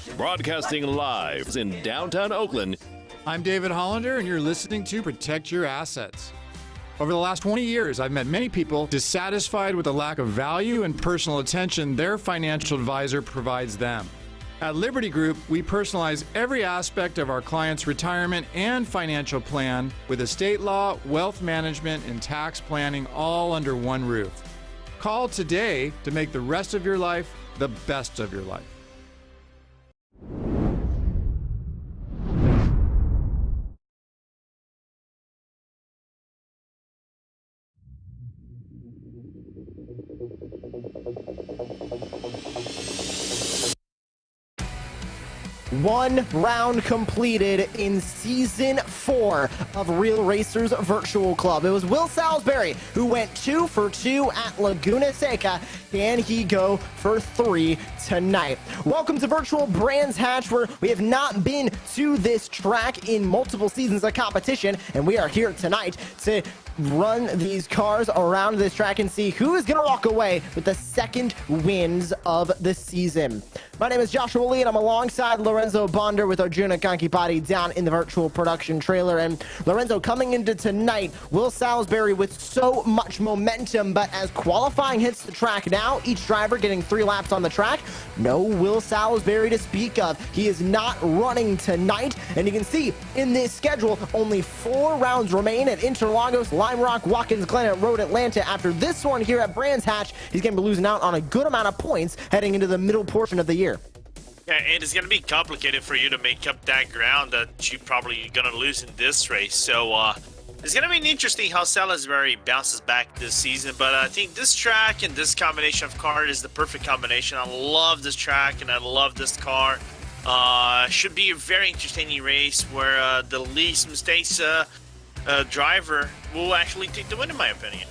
Broadcasting live in downtown Oakland. I'm David Hollander, and you're listening to Protect Your Assets. Over the last 20 years, I've met many people dissatisfied with the lack of value and personal attention their financial advisor provides them. At Liberty Group, we personalize every aspect of our clients' retirement and financial plan with estate law, wealth management, and tax planning all under one roof. Call today to make the rest of your life the best of your life. One round completed in Season 4 of Real Racers Virtual Club. It was Will Salisbury who went 2 for 2 at Laguna Seca. Can he go for 3 tonight? Welcome to Virtual Brands Hatch, where we have not been to this track in multiple seasons of competition, and we are here tonight to run these cars around this track and see who is going to walk away with the second wins of the season. My name is Joshua Lee, and I'm alongside Lorenzo Bonder with Arjuna Kankipati down in the virtual production trailer. And Lorenzo, coming into tonight, Will Salisbury with so much momentum, but as qualifying hits the track now, each driver getting 3 laps on the track, no Will Salisbury to speak of. He is not running tonight, and you can see in this schedule, only 4 rounds remain at Interlagos, Lime Rock, Watkins Glen, and Road Atlanta. After this one here at Brands Hatch, he's going to be losing out on a good amount of points heading into the middle portion of the year. Yeah, and it's going to be complicated for you to make up that ground that you're probably going to lose in this race. So it's going to be interesting how Salisbury bounces back this season. But I think this track and this combination of cars is the perfect combination. I love this track and I love this car. Should be a very interesting race where the least mistakes driver will actually take the win, in my opinion.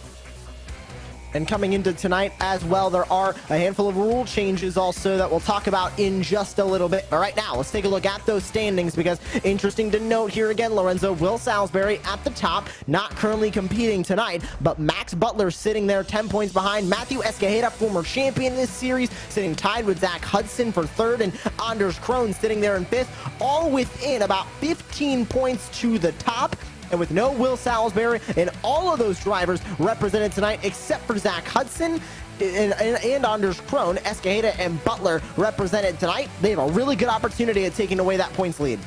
And coming into tonight as well, there are a handful of rule changes also that we'll talk about in just a little bit. But right now, let's take a look at those standings, because interesting to note here again, Lorenzo, Will Salisbury at the top, not currently competing tonight, but Max Butler sitting there 10 points behind. Matthew Escajeda, former champion in this series, sitting tied with Zach Hudson for 3rd, and Anders Krohn sitting there in 5th, all within about 15 points to the top. And with no Will Salisbury and all of those drivers represented tonight, except for Zach Hudson and Anders Krohn, Escajeda and Butler represented tonight, they have a really good opportunity at taking away that points lead.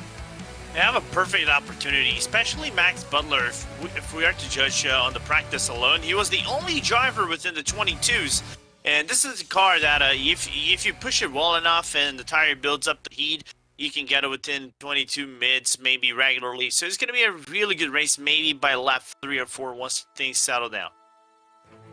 They have a perfect opportunity, especially Max Butler. If we are to judge on the practice alone, he was the only driver within the 22s. And this is a car that if you push it well enough and the tire builds up the heat, you can get it within 22 mids, maybe regularly. So it's going to be a really good race, maybe by lap 3 or 4 once things settle down.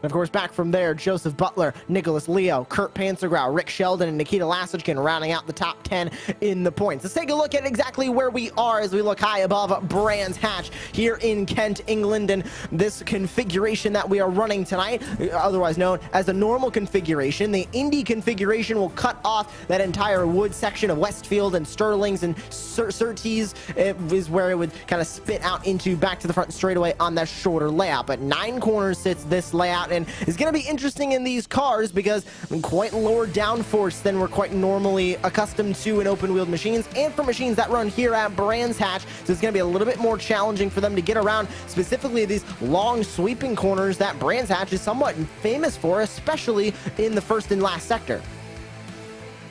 Of course, back from there, Joseph Butler, Nicholas Leo, Kurt Panzergrau, Rick Sheldon, and Nikita Lasitkin rounding out the top 10 in the points. Let's take a look at exactly where we are as we look high above Brands Hatch here in Kent, England. And this configuration that we are running tonight, otherwise known as the normal configuration, the Indy configuration, will cut off that entire wood section of Westfield and Sterling's and Surtees. It is where it would kind of spit out into back to the front straightaway on that shorter layout. But 9 corners sits this layout, and it's going to be interesting in these cars because quite lower downforce than we're quite normally accustomed to in open-wheeled machines and for machines that run here at Brands Hatch. So it's going to be a little bit more challenging for them to get around, specifically these long sweeping corners that Brands Hatch is somewhat famous for, especially in the first and last sector.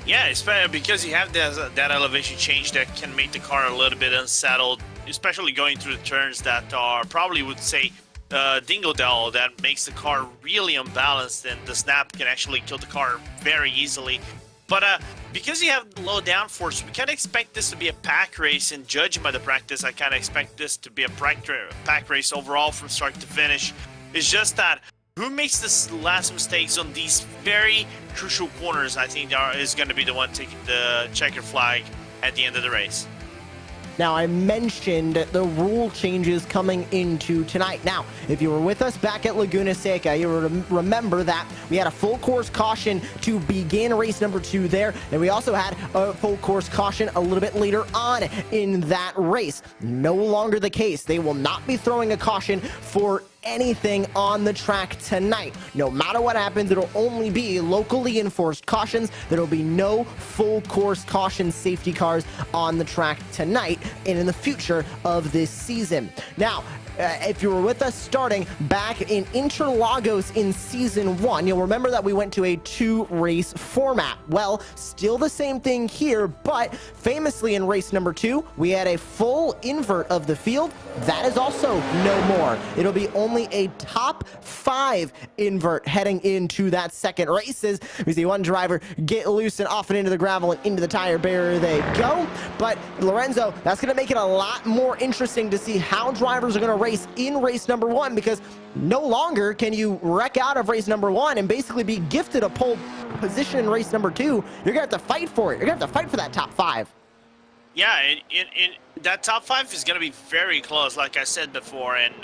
Yeah, it's because you have that elevation change that can make the car a little bit unsettled, especially going through the turns that are probably would say dingle dell, that makes the car really unbalanced, and the snap can actually kill the car very easily. But because you have low downforce, we kind of expect this to be a pack race, and judging by the practice, I kind of expect this to be a pack race overall from start to finish. It's just that who makes the last mistakes on these very crucial corners, I think is going to be the one taking the checker flag at the end of the race. Now, I mentioned the rule changes coming into tonight. Now, if you were with us back at Laguna Seca, you remember that we had a full course caution to begin race number 2 there, and we also had a full course caution a little bit later on in that race. No longer the case. They will not be throwing a caution for anything on the track tonight. No matter what happens, it'll only be locally enforced cautions. There will be no full course caution safety cars on the track tonight and in the future of this season. Now, if you were with us starting back in Interlagos in Season 1, you'll remember that we went to a 2-race format. Well, still the same thing here, but famously in race number 2, we had a full invert of the field. That is also no more. It'll be only a top 5 invert heading into that second races. We see one driver get loose and off and into the gravel and into the tire barrier they go. But Lorenzo, that's going to make it a lot more interesting to see how drivers are going to race in race number 1, because no longer can you wreck out of race number 1 and basically be gifted a pole position in race number 2. You're gonna have to fight for it. You're gonna have to fight for that top 5. Yeah, that top 5 is gonna be very close, like I said before, and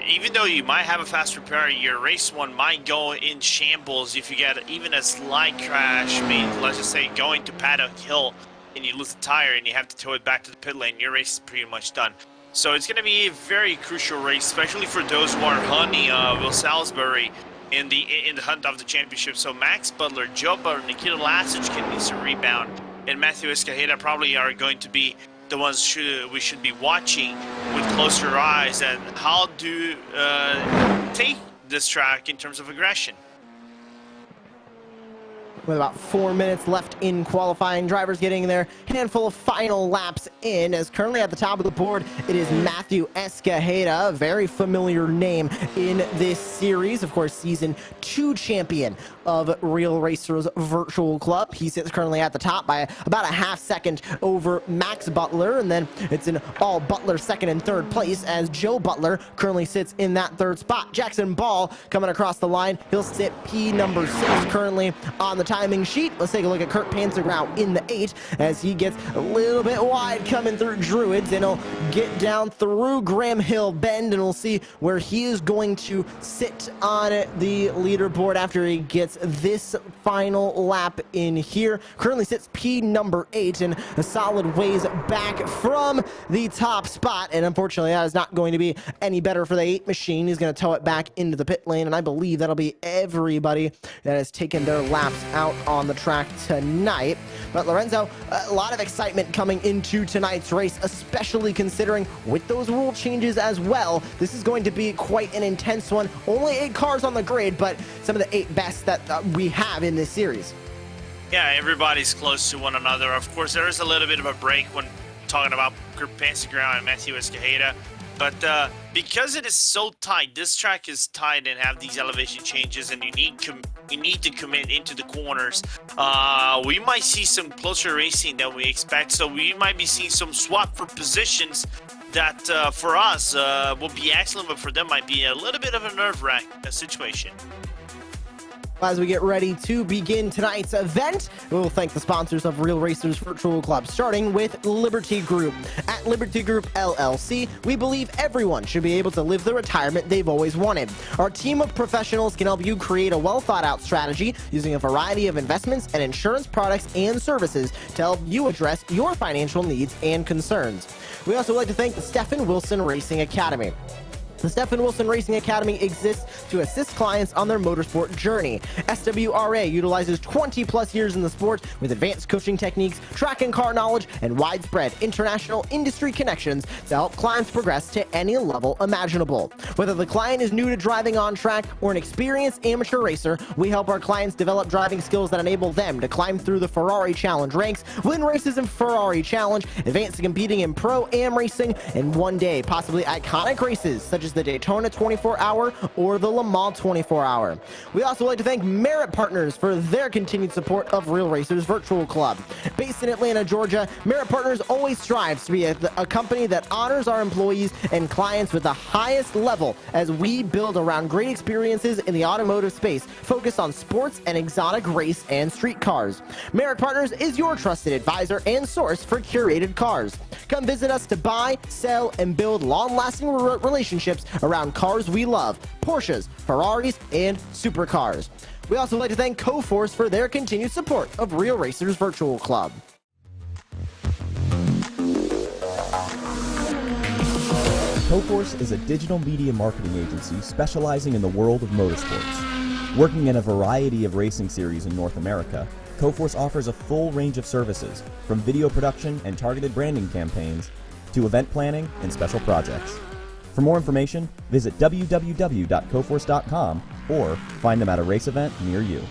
even though you might have a fast repair, your race 1 might go in shambles if you get even a slight crash. I mean, let's just say going to Paddock Hill and you lose a tire and you have to tow it back to the pit lane, your race is pretty much done. So it's going to be a very crucial race, especially for those who are hunting Will Salisbury in the hunt of the championship. So Max Butler, Joe Butler, Nikita Lasich can need some rebound, and Matthew Escajeda probably are going to be the ones we should be watching with closer eyes, and how to take this track in terms of aggression. With about 4 minutes left in qualifying, drivers getting their handful of final laps in. As currently at the top of the board, it is Matthew Escajeda, a very familiar name in this series. Of course, Season 2 champion of Real Racers Virtual Club. He sits currently at the top by about a half second over Max Butler, and then it's an all Butler second and third place, as Joe Butler currently sits in that third spot. Jackson Ball coming across the line. He'll sit P number 6 currently on the timing sheet. Let's take a look at Kurt Panzergrau in the 8 as he gets a little bit wide coming through Druids, and he'll get down through Graham Hill Bend, and we'll see where he is going to sit on the leaderboard after he gets this final lap in here. Currently sits P number 8 and a solid ways back from the top spot, and unfortunately that is not going to be any better for the 8 machine. He's going to tow it back into the pit lane, and I believe that'll be everybody that has taken their laps out on the track tonight. But Lorenzo, a lot of excitement coming into tonight's race, especially considering with those rule changes as well, this is going to be quite an intense one. Only 8 cars on the grid, but some of the 8 best that we have in this series. Yeah, everybody's close to one another. Of course, there is a little bit of a break when talking about Kurt Panzergrau and Matthew Escajeda. But because it is so tight, this track is tight and have these elevation changes, and you need to commit into the corners. We might see some closer racing than we expect, so we might be seeing some swap for positions that for us will be excellent, but for them might be a little bit of a nerve-wracking situation. As we get ready to begin tonight's event, we will thank the sponsors of Real Racers Virtual Club, starting with Liberty Group. At Liberty Group LLC, we believe everyone should be able to live the retirement they've always wanted. Our team of professionals can help you create a well-thought-out strategy using a variety of investments and insurance products and services to help you address your financial needs and concerns. We also would like to thank the Stephen Wilson Racing Academy. The Stephen Wilson Racing Academy exists to assist clients on their motorsport journey. SWRA utilizes 20-plus years in the sport with advanced coaching techniques, track and car knowledge, and widespread international industry connections to help clients progress to any level imaginable. Whether the client is new to driving on track or an experienced amateur racer, we help our clients develop driving skills that enable them to climb through the Ferrari Challenge ranks, win races in Ferrari Challenge, advance to competing in Pro-Am racing, and one day possibly iconic races such as the Daytona 24-hour or the Le Mans 24-hour. We also like to thank Merit Partners for their continued support of Real Racers Virtual Club. Based in Atlanta, Georgia, Merit Partners always strives to be a company that honors our employees and clients with the highest level as we build around great experiences in the automotive space, focused on sports and exotic race and street cars. Merit Partners is your trusted advisor and source for curated cars. Come visit us to buy, sell, and build long-lasting relationships around cars we love, Porsches, Ferraris, and supercars. We also like to thank Coforce for their continued support of Real Racers Virtual Club. Coforce is a digital media marketing agency specializing in the world of motorsports. Working in a variety of racing series in North America, Coforce offers a full range of services, from video production and targeted branding campaigns to event planning and special projects. For more information, visit www.coforce.com or find them at a race event near you.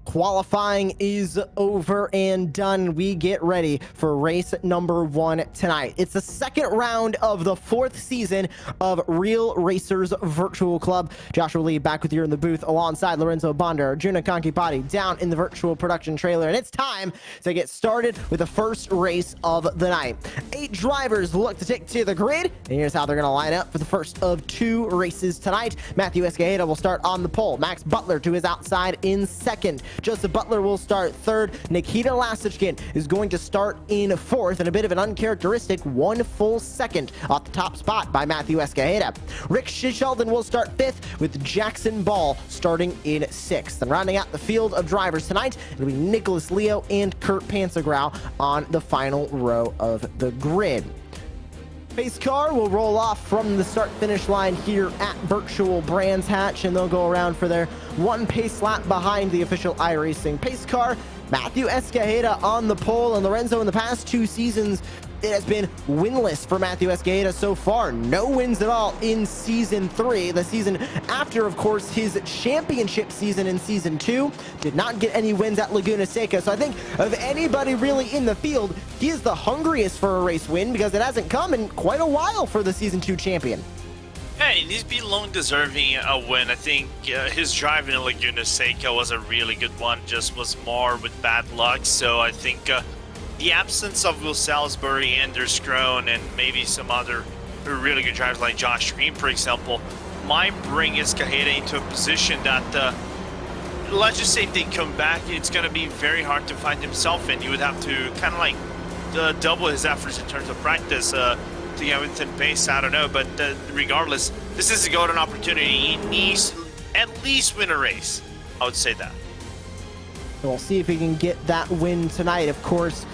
Qualifying is over and done. We get ready for race number 1 tonight. It's the second round of the 4th season of Real Racers Virtual Club. Joshua Lee back with you in the booth alongside Lorenzo Bonder, Arjuna Kankipati down in the virtual production trailer. And it's time to get started with the first race of the night. 8 drivers look to take to the grid. And here's how they're going to line up for the first of 2 races tonight. Matthew Escajeda will start on the pole. Max Butler to his outside in second. Joseph Butler will start third. Nikita Lasichkin is going to start in fourth, and a bit of an uncharacteristic 1 full second off the top spot by Matthew Escajeda. Rick Sheldon will start fifth, with Jackson Ball starting in sixth. And rounding out the field of drivers tonight, it'll be Nicholas Leo and Kurt Pansegrau on the final row of the grid. Pace car will roll off from the start-finish line here at Virtual Brands Hatch, and they'll go around for their 1 pace lap behind the official iRacing pace car. Matthew Escajeda on the pole, and Lorenzo, in the past 2 seasons, it has been winless for Matthew Escajeda so far. No wins at all in Season 3. The season after, of course, his championship season in Season 2. Did not get any wins at Laguna Seca. So I think of anybody really in the field, he is the hungriest for a race win, because it hasn't come in quite a while for the Season 2 champion. Yeah, he's been long deserving a win. I think his drive in Laguna Seca was a really good one, just was more with bad luck. So I think the absence of Will Salisbury, Anders Krohn, and maybe some other really good drivers like Josh Green, for example, might bring Escajeda into a position that, let's just say if they come back, it's going to be very hard to find himself in. You would have to kind of like double his efforts in terms of practice to get within pace. I don't know, but regardless, this is a golden opportunity. He needs at least win a race. I would say that. We'll see if he can get that win tonight. Of course,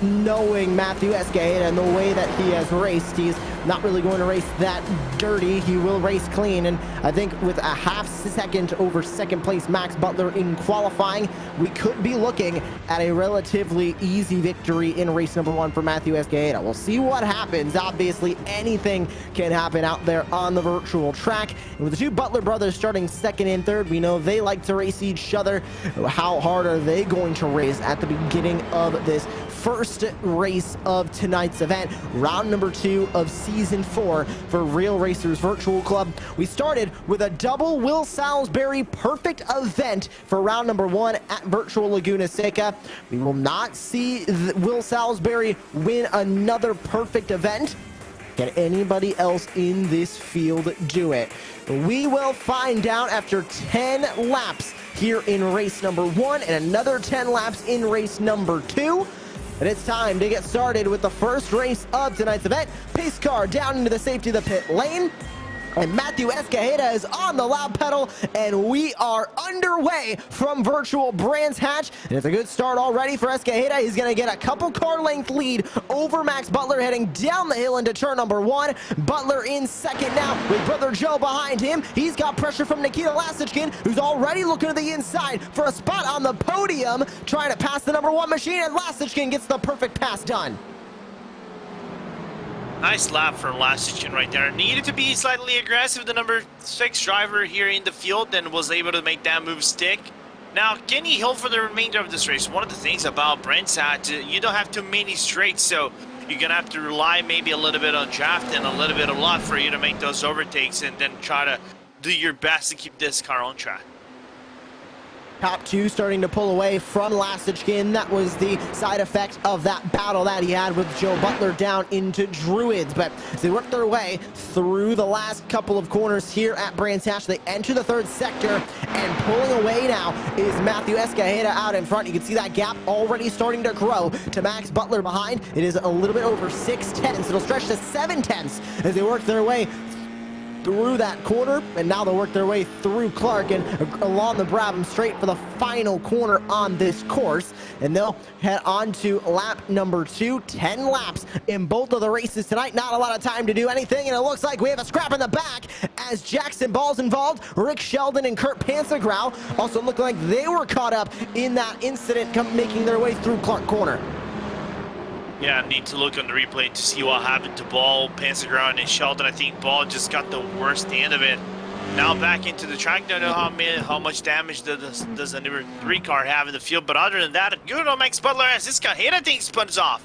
knowing Matthew Escajeda and the way that he has raced, he's not really going to race that dirty. He will race clean, and I think with a half second over second place Max Butler in qualifying, we could be looking at a relatively easy victory in race number 1 for Matthew Escajeda. We'll see what happens. Obviously, anything can happen out there on the virtual track. And with the 2 Butler brothers starting second and third, we know they like to race each other. How hard are they going to race at the beginning of this first race of tonight's event, round number 2 of Season 4 for Real Racers Virtual Club? We started with a double Will Salisbury perfect event for round number 1 at Virtual Laguna Seca. We will not see Will Salisbury win another perfect event. Can anybody else in this field do it? We will find out after 10 laps here in race number 1 and another 10 laps in race number 2. And it's time to get started with the first race of tonight's event. Pace car down into the safety of the pit lane. And Matthew Escajeda is on the loud pedal, and we are underway from Virtual Brands Hatch. And it's a good start already for Escajeda. He's going to get a couple car length lead over Max Butler heading down the hill into turn number 1. Butler in second now with brother Joe behind him. He's got pressure from Nikita Lasichkin, who's already looking to the inside for a spot on the podium, trying to pass the number 1 machine, and Lasichkin gets the perfect pass done. Nice lap from Lasichkin right there. Needed to be slightly aggressive, the number 6 driver here in the field, and was able to make that move stick. Now, can he hold for the remainder of this race? One of the things about Brent's hat, you don't have too many straights, so you're going to have to rely maybe a little bit on draft and a little bit of luck for you to make those overtakes, and then try to do your best to keep this car on track. Top 2 starting to pull away from Lasichkin. That was the side effect of that battle that he had with Joe Butler down into Druids. But as they work their way through the last couple of corners here at Brands Hatch, they enter the 3rd sector, and pulling away now is Matthew Escajeda out in front. You can see that gap already starting to grow to Max Butler behind. It is a little bit over 6 tenths. It'll stretch to 7 tenths as they work their way through that corner, and now they'll work their way through Clark and along the Brabham straight for the final corner on this course, and they'll head on to lap number 2. 10 laps in both of the races tonight. Not a lot of time to do anything, and it looks like we have a scrap in the back as Jackson Ball's involved. Rick Sheldon and Kurt Panzergrau also look like they were caught up in that incident, making their way through Clark corner. Yeah, I need to look on the replay to see what happened to Ball, Panzergrau, and Sheldon. I think Ball just got the worst end of it. Now back into the track. Don't know how much damage does the number 3 car have in the field, but other than that, good on Max Butler as this Escajeda thing spins off.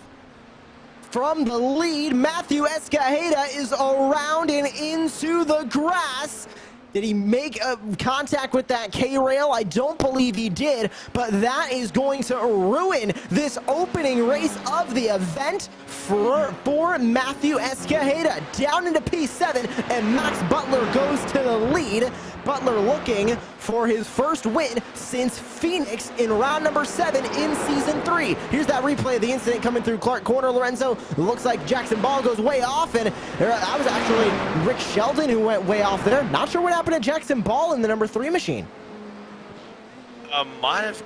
From the lead, Matthew Escajeda is around and into the grass. Did he make a contact with that K-rail? I don't believe he did, but that is going to ruin this opening race of the event for Matthew Escajeda. Down into P7, and Max Butler goes to the lead. Butler looking for his first win since Phoenix in round number 7 in season 3. Here's that replay of the incident coming through Clark corner, Lorenzo. It looks like Jackson Ball goes way off, and that was actually Rick Sheldon who went way off there. Not sure what happened to Jackson Ball in the number 3 machine. Might have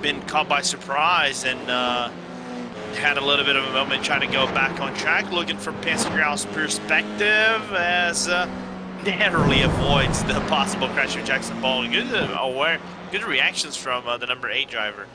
been caught by surprise and had a little bit of a moment trying to go back on track, looking from Panzergrau's perspective as narrowly avoids the possible crash of Jackson Ball. Good reactions from the number 8 driver.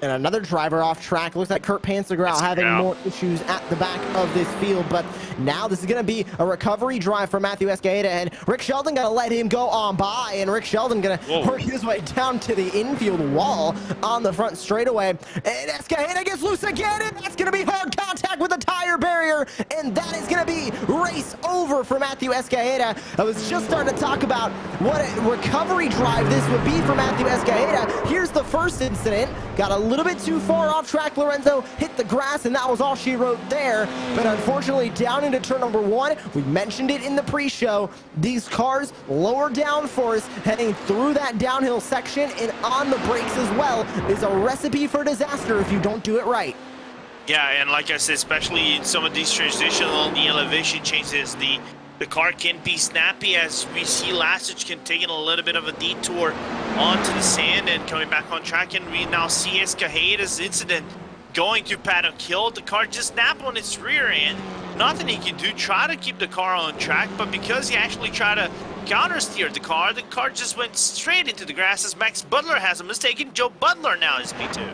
And another driver off track. Looks like Kurt Panzergrau having more issues at the back of this field. But now this is going to be a recovery drive for Matthew Escajeda. And Rick Sheldon going to let him go on by. And Rick Sheldon going to work his way down to the infield wall on the front straightaway. And Escajeda gets loose again. And that's going to be hard contact with the tire barrier. And that is going to be race over for Matthew Escajeda. I was just starting to talk about what a recovery drive this would be for Matthew Escajeda. Here's the first incident. Got a little bit too far off track, Lorenzo, hit the grass, and that was all she wrote there. But unfortunately, down into turn number 1, we mentioned it in the pre-show, these cars lower downforce heading through that downhill section and on the brakes as well is a recipe for disaster if you don't do it right. Yeah, and like I said, especially in some of these transitional the elevation changes, the car can be snappy, as we see Lasich taking a little bit of a detour onto the sand and coming back on track, and we now see Escajeda's incident going to paddock hill. The car just snapped on its rear end. Nothing he can do, try to keep the car on track, but because he actually tried to counter-steer the car just went straight into the grass as Max Butler has a mistake, and Joe Butler now is P2.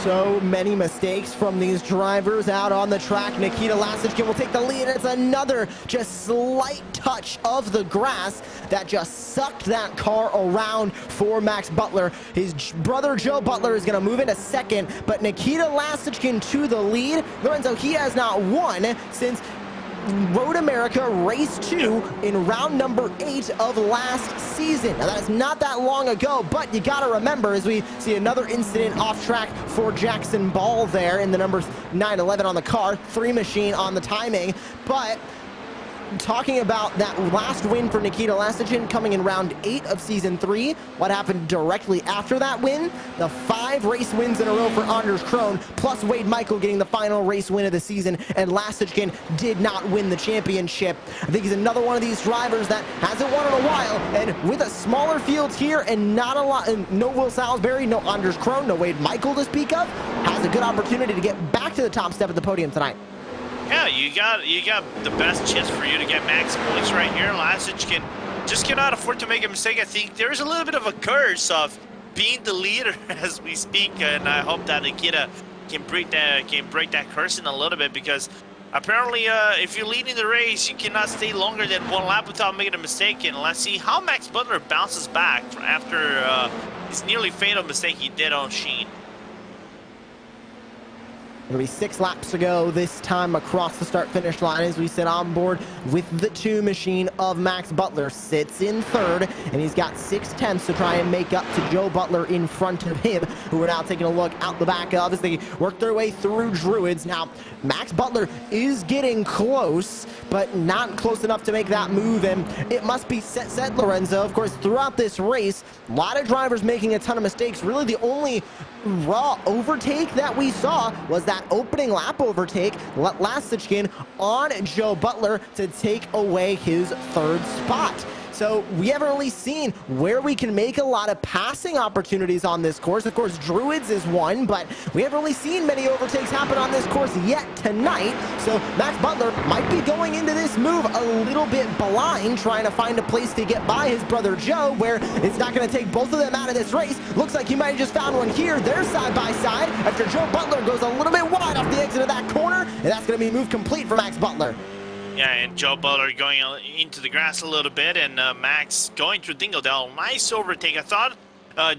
So many mistakes from these drivers out on the track. Nikita Lasickin will take the lead. It's another just slight touch of the grass that just sucked that car around for Max Butler. His brother Joe Butler is going to move into second, but Nikita Lasickin to the lead. Lorenzo, he has not won since Road America Race 2 in round number 8 of last season. Now, that is not that long ago, but you got to remember, as we see another incident off track for Jackson Ball there in the number 911 on the car, 3 machine on the timing. But talking about that last win for Nikita Lasickin coming in round 8 of season 3, what happened directly after that win? The 5 race wins in a row for Anders Krohn, plus Wade Michael getting the final race win of the season, and Lasickin did not win the championship. I think he's another one of these drivers that hasn't won in a while, and with a smaller field here and not a lot, no Will Salisbury, no Anders Krohn, no Wade Michael to speak of, has a good opportunity to get back to the top step of the podium tonight. Yeah, you got the best chance for you to get max points right here. Lasich just cannot afford to make a mistake. I think there's a little bit of a curse of being the leader as we speak, and I hope that Nikita can break that curse in a little bit, because apparently if you're leading the race, you cannot stay longer than 1 lap without making a mistake. And let's see how Max Butler bounces back after his nearly fatal mistake he did on Sheen. It'll be 6 laps to go this time across the start-finish line as we sit on board with the 2 machine of Max Butler. Sits in 3rd, and he's got 6/10 to try and make up to Joe Butler in front of him, who are now taking a look out the back of as they work their way through Druids. Now, Max Butler is getting close, but not close enough to make that move, and it must be set, Lorenzo. Of course, throughout this race, a lot of drivers making a ton of mistakes. Really, the only raw overtake that we saw was that opening lap overtake, Lasickin on Joe Butler to take away his third spot. So we haven't really seen where we can make a lot of passing opportunities on this course. Of course, Druids is one, but we haven't really seen many overtakes happen on this course yet tonight. So Max Butler might be going into this move a little bit blind, trying to find a place to get by his brother Joe, where it's not going to take both of them out of this race. Looks like he might have just found one here. They're side by side after Joe Butler goes a little bit wide off the exit of that corner, and that's going to be move complete for Max Butler. Yeah, and Joe Butler going into the grass a little bit, and Max going through Dingodale. Nice overtake. I thought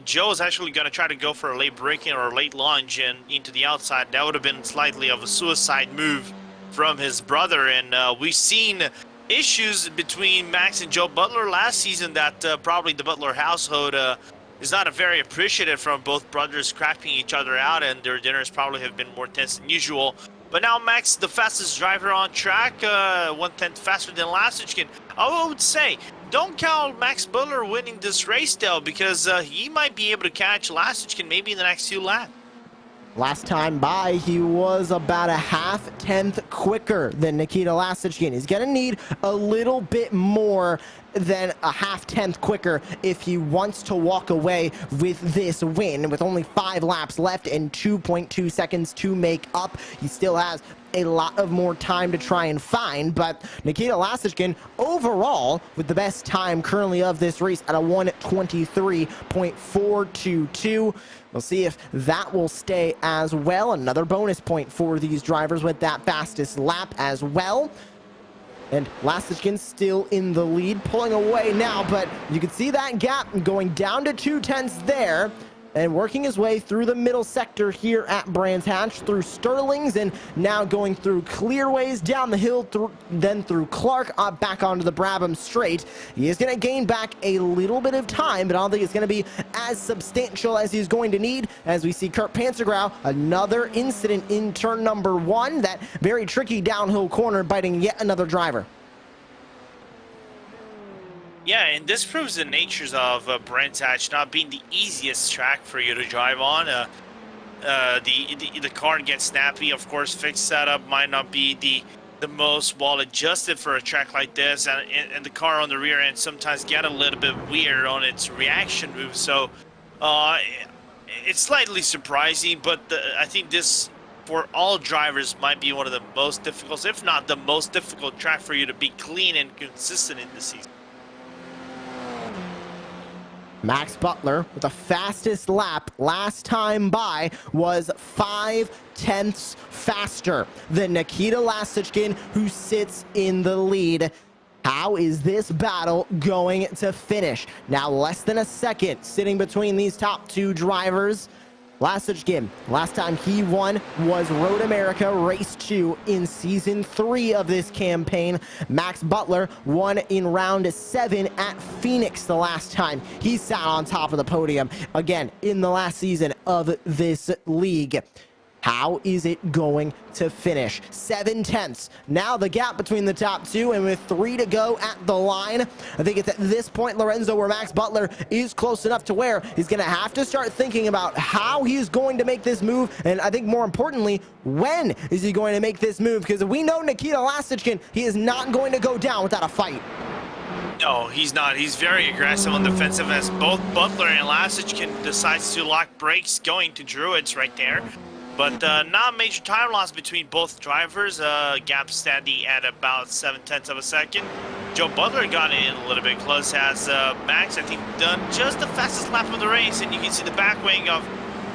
Joe was actually going to try to go for a late braking or a late lunge and into the outside. That would have been slightly of a suicide move from his brother, and we've seen issues between Max and Joe Butler last season that probably the Butler household is not very appreciative from both brothers cracking each other out, and their dinners probably have been more tense than usual. But now Max, the fastest driver on track, 1/10 faster than Lasickin. I would say, don't count Max Butler winning this race, though, because he might be able to catch Lasickin maybe in the next few laps. Last time by, he was about a 0.5 quicker than Nikita Lasickin. He's going to need a little bit more than a 0.5 quicker if he wants to walk away with this win. With only 5 laps left and 2.2 seconds to make up, he still has a lot of more time to try and find, but Nikita Lasickin overall with the best time currently of this race at a 1:23.422. We'll see if that will stay as well. Another bonus point for these drivers with that fastest lap as well. And Lasickin still in the lead, pulling away now, but you can see that gap going down to 0.2 there. And working his way through the middle sector here at Brands Hatch, through Sterling's, and now going through Clearways, down the hill, then through Clark, back onto the Brabham straight. He is going to gain back a little bit of time, but I don't think it's going to be as substantial as he's going to need, as we see Kurt Panzergrau, another incident in turn number 1, that very tricky downhill corner, biting yet another driver. Yeah, and this proves the natures of Brands Hatch not being the easiest track for you to drive on. The car gets snappy, of course. Fixed setup might not be the most well adjusted for a track like this, and the car on the rear end sometimes get a little bit weird on its reaction moves. So it's slightly surprising, but I think this, for all drivers, might be one of the most difficult, if not the most difficult track for you to be clean and consistent in this season. Max Butler with the fastest lap last time by was 0.5 faster than Nikita Lasickin, who sits in the lead. How is this battle going to finish? Now less than a second sitting between these top 2 drivers. Lasickin, last time he won was Road America Race 2 in Season 3 of this campaign. Max Butler won in Round 7 at Phoenix the last time he sat on top of the podium, again, in the last season of this league. How is it going to finish? 0.7. Now the gap between the top 2, and with 3 to go at the line, I think it's at this point, Lorenzo, where Max Butler is close enough to where he's going to have to start thinking about how he's going to make this move, and I think more importantly, when is he going to make this move? Because we know Nikita Lasickin, he is not going to go down without a fight. No, he's not. He's very aggressive on defensive, as both Butler and Lasickin decides to lock brakes going to Druids right there. But not a major time loss between both drivers. Gap standing at about 0.7 of a second. Joe Butler got in a little bit close, as Max, I think, done just the fastest lap of the race. And you can see the back wing of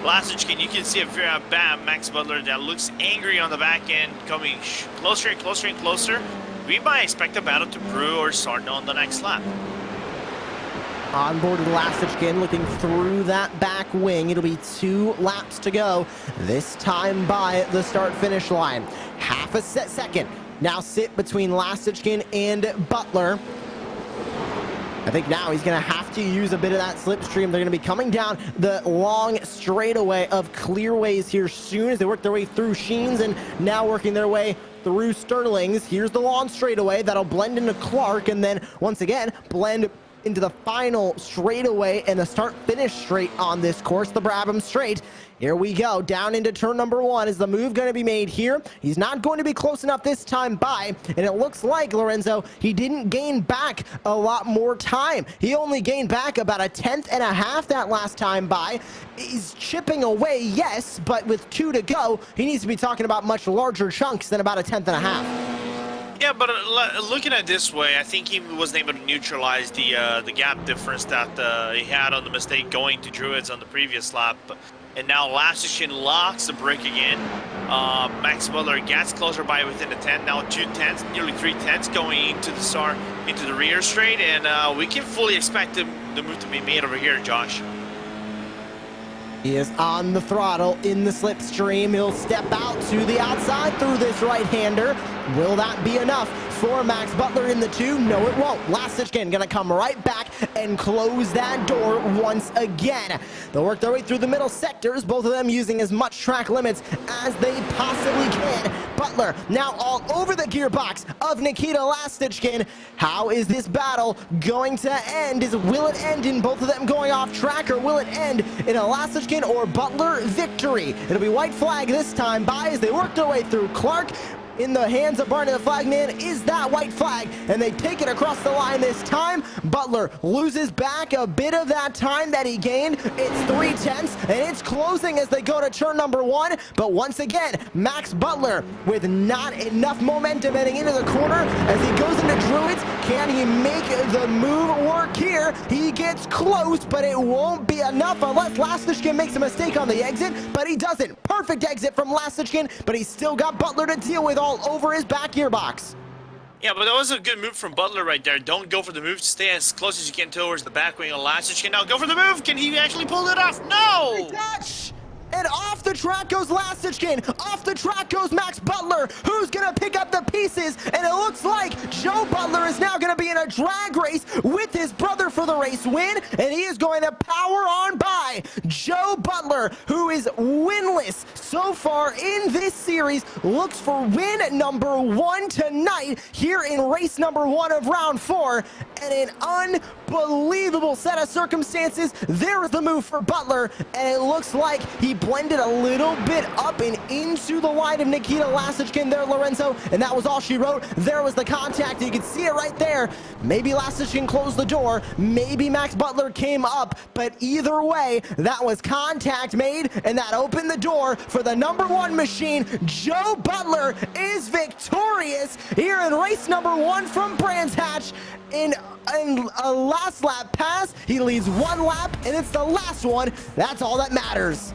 Lasickin. You can see a very bad Max Butler that looks angry on the back end, coming closer and closer and closer. We might expect a battle to brew or start on the next lap. Onboarded Lasickin, looking through that back wing. It'll be 2 laps to go, this time by the start-finish line. 0.5 second now sit between Lasickin and Butler. I think now he's going to have to use a bit of that slipstream. They're going to be coming down the long straightaway of Clearways here soon as they work their way through Sheens, and now working their way through Sterling's. Here's the long straightaway that'll blend into Clark, and then once again blend into the final straightaway and the start-finish straight on this course, the Brabham Straight. Here we go, down into turn number 1. Is the move going to be made here? He's not going to be close enough this time by, and it looks like, Lorenzo, he didn't gain back a lot more time. He only gained back about a 1/10 and a half that last time by. He's chipping away, yes, but with 2 to go, he needs to be talking about much larger chunks than about a 1/10 and a half. Yeah, but looking at it this way, I think he wasn't able to neutralize the gap difference that he had on the mistake going to Druids on the previous lap. And now Lastichin locks the brake again. Max Butler gets closer by within a 10. Now 2/10, nearly 3/10 going into the start, into the rear straight. And we can fully expect the move to be made over here, Josh. He is on the throttle in the slipstream. He'll step out to the outside through this right-hander. Will that be enough for Max Butler in the 2? No, it won't. Lastichin gonna come right back and close that door once again. They'll work their way through the middle sectors, both of them using as much track limits as they possibly can. Butler now all over the gearbox of Nikita Lastichin. How is this battle going to end? Will it end in both of them going off track, or will it end in a Lastichin or Butler victory? It'll be white flag this time by as they work their way through. Clark in the hands of Barney the Flagman is that white flag, and they take it across the line this time. Butler loses back a bit of that time that he gained. It's 3/10, and it's closing as they go to turn number 1. But once again, Max Butler with not enough momentum heading into the corner as he goes into Druids. Can he make the move work here? He gets close, but it won't be enough unless Lastichin makes a mistake on the exit, but he doesn't. Perfect exit from Lastichin, but he's still got Butler to deal with all over his back gearbox. Yeah, but that was a good move from Butler right there. Don't go for the move. Stay as close as you can towards the back wing of Lastichin. Now go for the move. Can he actually pull it off? No! Touch! And off the track goes Lastichin. Off the track goes Max Butler. Who's going to pick up the pieces? And it looks like Joe Butler is now going to be in a drag race with his brother for the race win. And he is going to power on by. Joe Butler, who is winless so far in this series, looks for win number 1 tonight here in race number 1 of round 4. And an unbelievable set of circumstances. There is the move for Butler. And it looks like he blended a little bit up and into the line of Nikita Lastichin there, Lorenzo, and that was all she wrote. There was the contact. You can see it right there. Maybe Lastichin closed the door. Maybe Max Butler came up, but either way, that was contact made, and that opened the door for the number 1 machine. Joe Butler is victorious here in race number 1 from Brands Hatch. In a last lap pass, he leads 1 lap, and it's the last one. That's all that matters.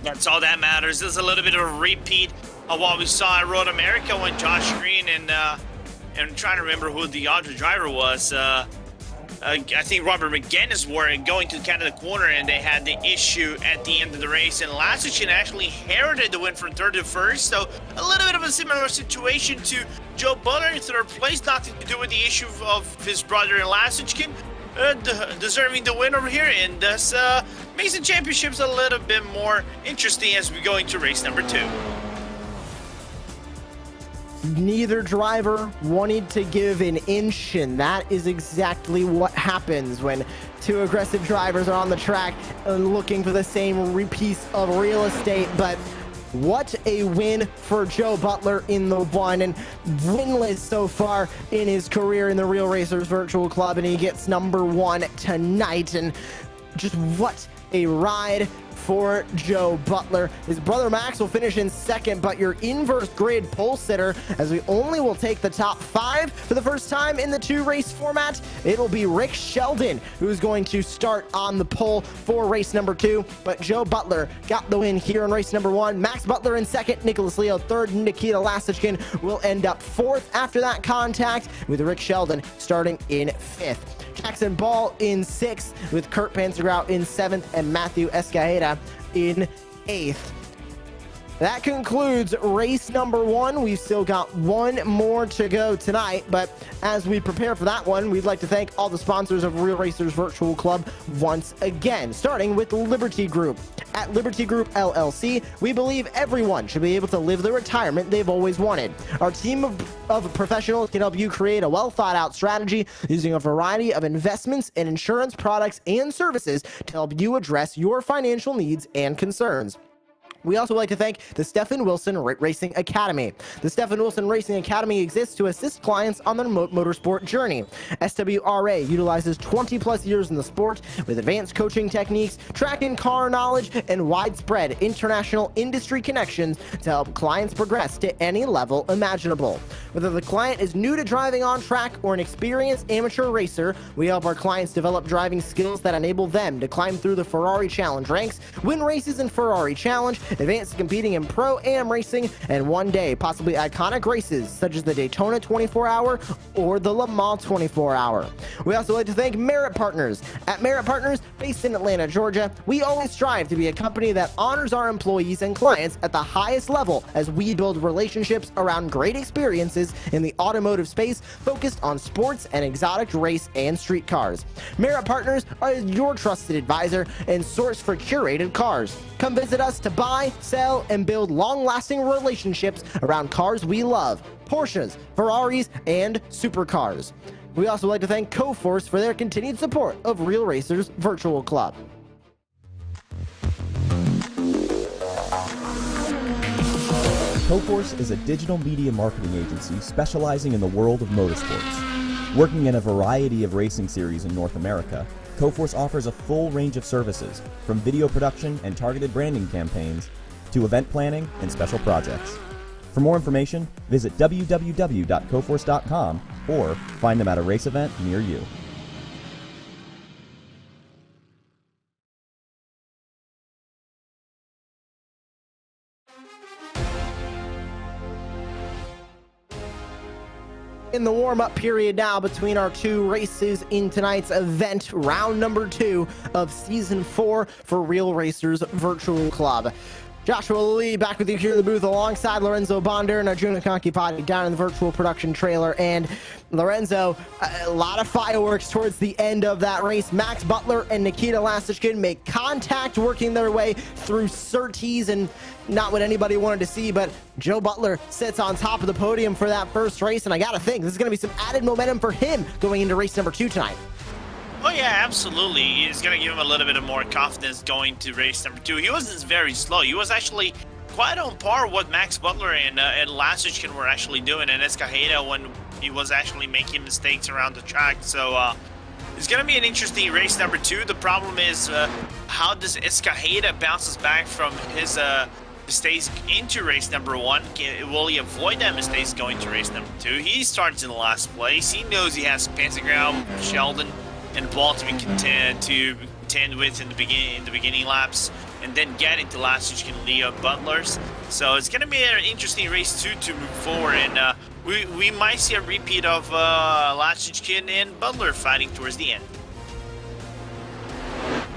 That's all that matters. This is a little bit of a repeat of what we saw at Road America when Josh Green and I'm trying to remember who the other driver was. I think Robert McGinnis were going to Canada corner, and they had the issue at the end of the race. And Lastichin actually inherited the win from 3rd to 1st. So a little bit of a similar situation to Joe Butler in 3rd place. Nothing to do with the issue of his brother and Lastichin. Deserving the win over here, and thus makes the championships a little bit more interesting as we go into race number 2. Neither driver wanted to give an inch, and that is exactly what happens when 2 aggressive drivers are on the track and looking for the same piece of real estate. But what a win for Joe Butler in the 1, and winless so far in his career in the Real Racers Virtual Club, and he gets number 1 tonight. And just what a ride for Joe Butler. His brother Max will finish in 2nd, but your inverse grid pole sitter, as we only will take the top 5 for the first time in the 2-race format, it'll be Rick Sheldon who's going to start on the pole for race number 2. But Joe Butler got the win here in race number 1. Max Butler in 2nd, Nicholas Leo 3rd, Nikita Lastichin will end up 4th after that contact, with Rick Sheldon starting in 5th. Jackson Ball in 6th, with Kurt Panzergraut in 7th and Matthew Escajeda in 8th. That concludes race number 1. We've still got one more to go tonight, but as we prepare for that one, we'd like to thank all the sponsors of Real Racers Virtual Club once again, starting with Liberty Group. At Liberty Group LLC, we believe everyone should be able to live the retirement they've always wanted. Our team of professionals can help you create a well-thought-out strategy using a variety of investments and insurance products and services to help you address your financial needs and concerns. We also like to thank the Stephen Wilson Racing Academy. The Stephen Wilson Racing Academy exists to assist clients on their motorsport journey. SWRA utilizes 20 plus years in the sport with advanced coaching techniques, track and car knowledge, and widespread international industry connections to help clients progress to any level imaginable. Whether the client is new to driving on track or an experienced amateur racer, we help our clients develop driving skills that enable them to climb through the Ferrari Challenge ranks, win races in Ferrari Challenge, advance to competing in Pro-Am racing, and one day possibly iconic races such as the Daytona 24-hour or the Le Mans 24-hour. We also like to thank Merit Partners. At Merit Partners, based in Atlanta, Georgia, we always strive to be a company that honors our employees and clients at the highest level as we build relationships around great experiences in the automotive space focused on sports and exotic race and street cars. Merit Partners are your trusted advisor and source for curated cars. Come visit us to buy, sell, and build long-lasting relationships around cars we love, Porsches, Ferraris, and supercars. We also like to thank Coforce for their continued support of Real Racers Virtual Club. Coforce is a digital media marketing agency specializing in the world of motorsports. Working in a variety of racing series in North America, Coforce offers a full range of services, from video production and targeted branding campaigns to event planning and special projects. For more information, visit www.coforce.com or find them at a race event near you. In the warm-up period now between our two races in tonight's event, round number 2 of season 4 for Real Racers Virtual Club. Joshua Lee back with you here in the booth alongside Lorenzo Bonder and Arjuna Kankipati down in the virtual production trailer. And Lorenzo, a lot of fireworks towards the end of that race. Max Butler and Nikita Lastishkin make contact working their way through Surtees, and not what anybody wanted to see, but Joe Butler sits on top of the podium for that first race, and I gotta think this is gonna be some added momentum for him going into race number 2 tonight. Oh yeah, absolutely. It's going to give him a little bit of more confidence going to race number 2. He wasn't very slow. He was actually quite on par what Max Butler and Lasichkin were actually doing, and Escajeda when he was actually making mistakes around the track. So it's going to be an interesting race number 2. The problem is how does Escajeda bounces back from his mistakes into race number 1? Will he avoid that mistakes going to race number 2? He starts in the last place. He knows he has Pentagram, Sheldon, and Ball to contend with in the beginning laps, and then get into Lasichkin and Leo Butlers. So it's going to be an interesting race to move forward, and we might see a repeat of Lasichkin and Butler fighting towards the end.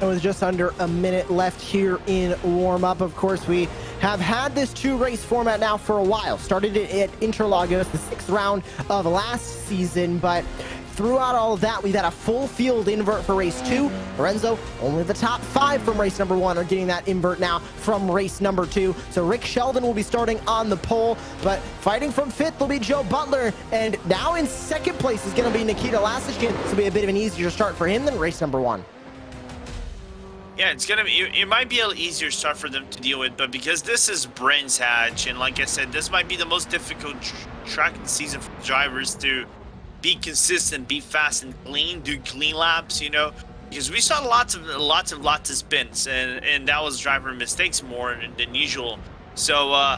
With just under a minute left here in warm-up, of course, we have had this 2-race format now for a while. Started it at Interlagos, the 6th round of last season, but throughout all of that, we've had a full field invert for race 2. Lorenzo, only the top 5 from race number 1 are getting that invert now from race number 2. So Rick Sheldon will be starting on the pole, but fighting from 5th will be Joe Butler, and now in 2nd place is going to be Nikita Lasichkin. This will be a bit of an easier start for him than race number 1. Yeah, it's gonna be. It might be a little easier start for them to deal with, but because this is Brands Hatch, and like I said, this might be the most difficult track in the season for drivers to be consistent, be fast and clean, do clean laps, you know, because we saw lots of spins, and that was driver mistakes more than usual. So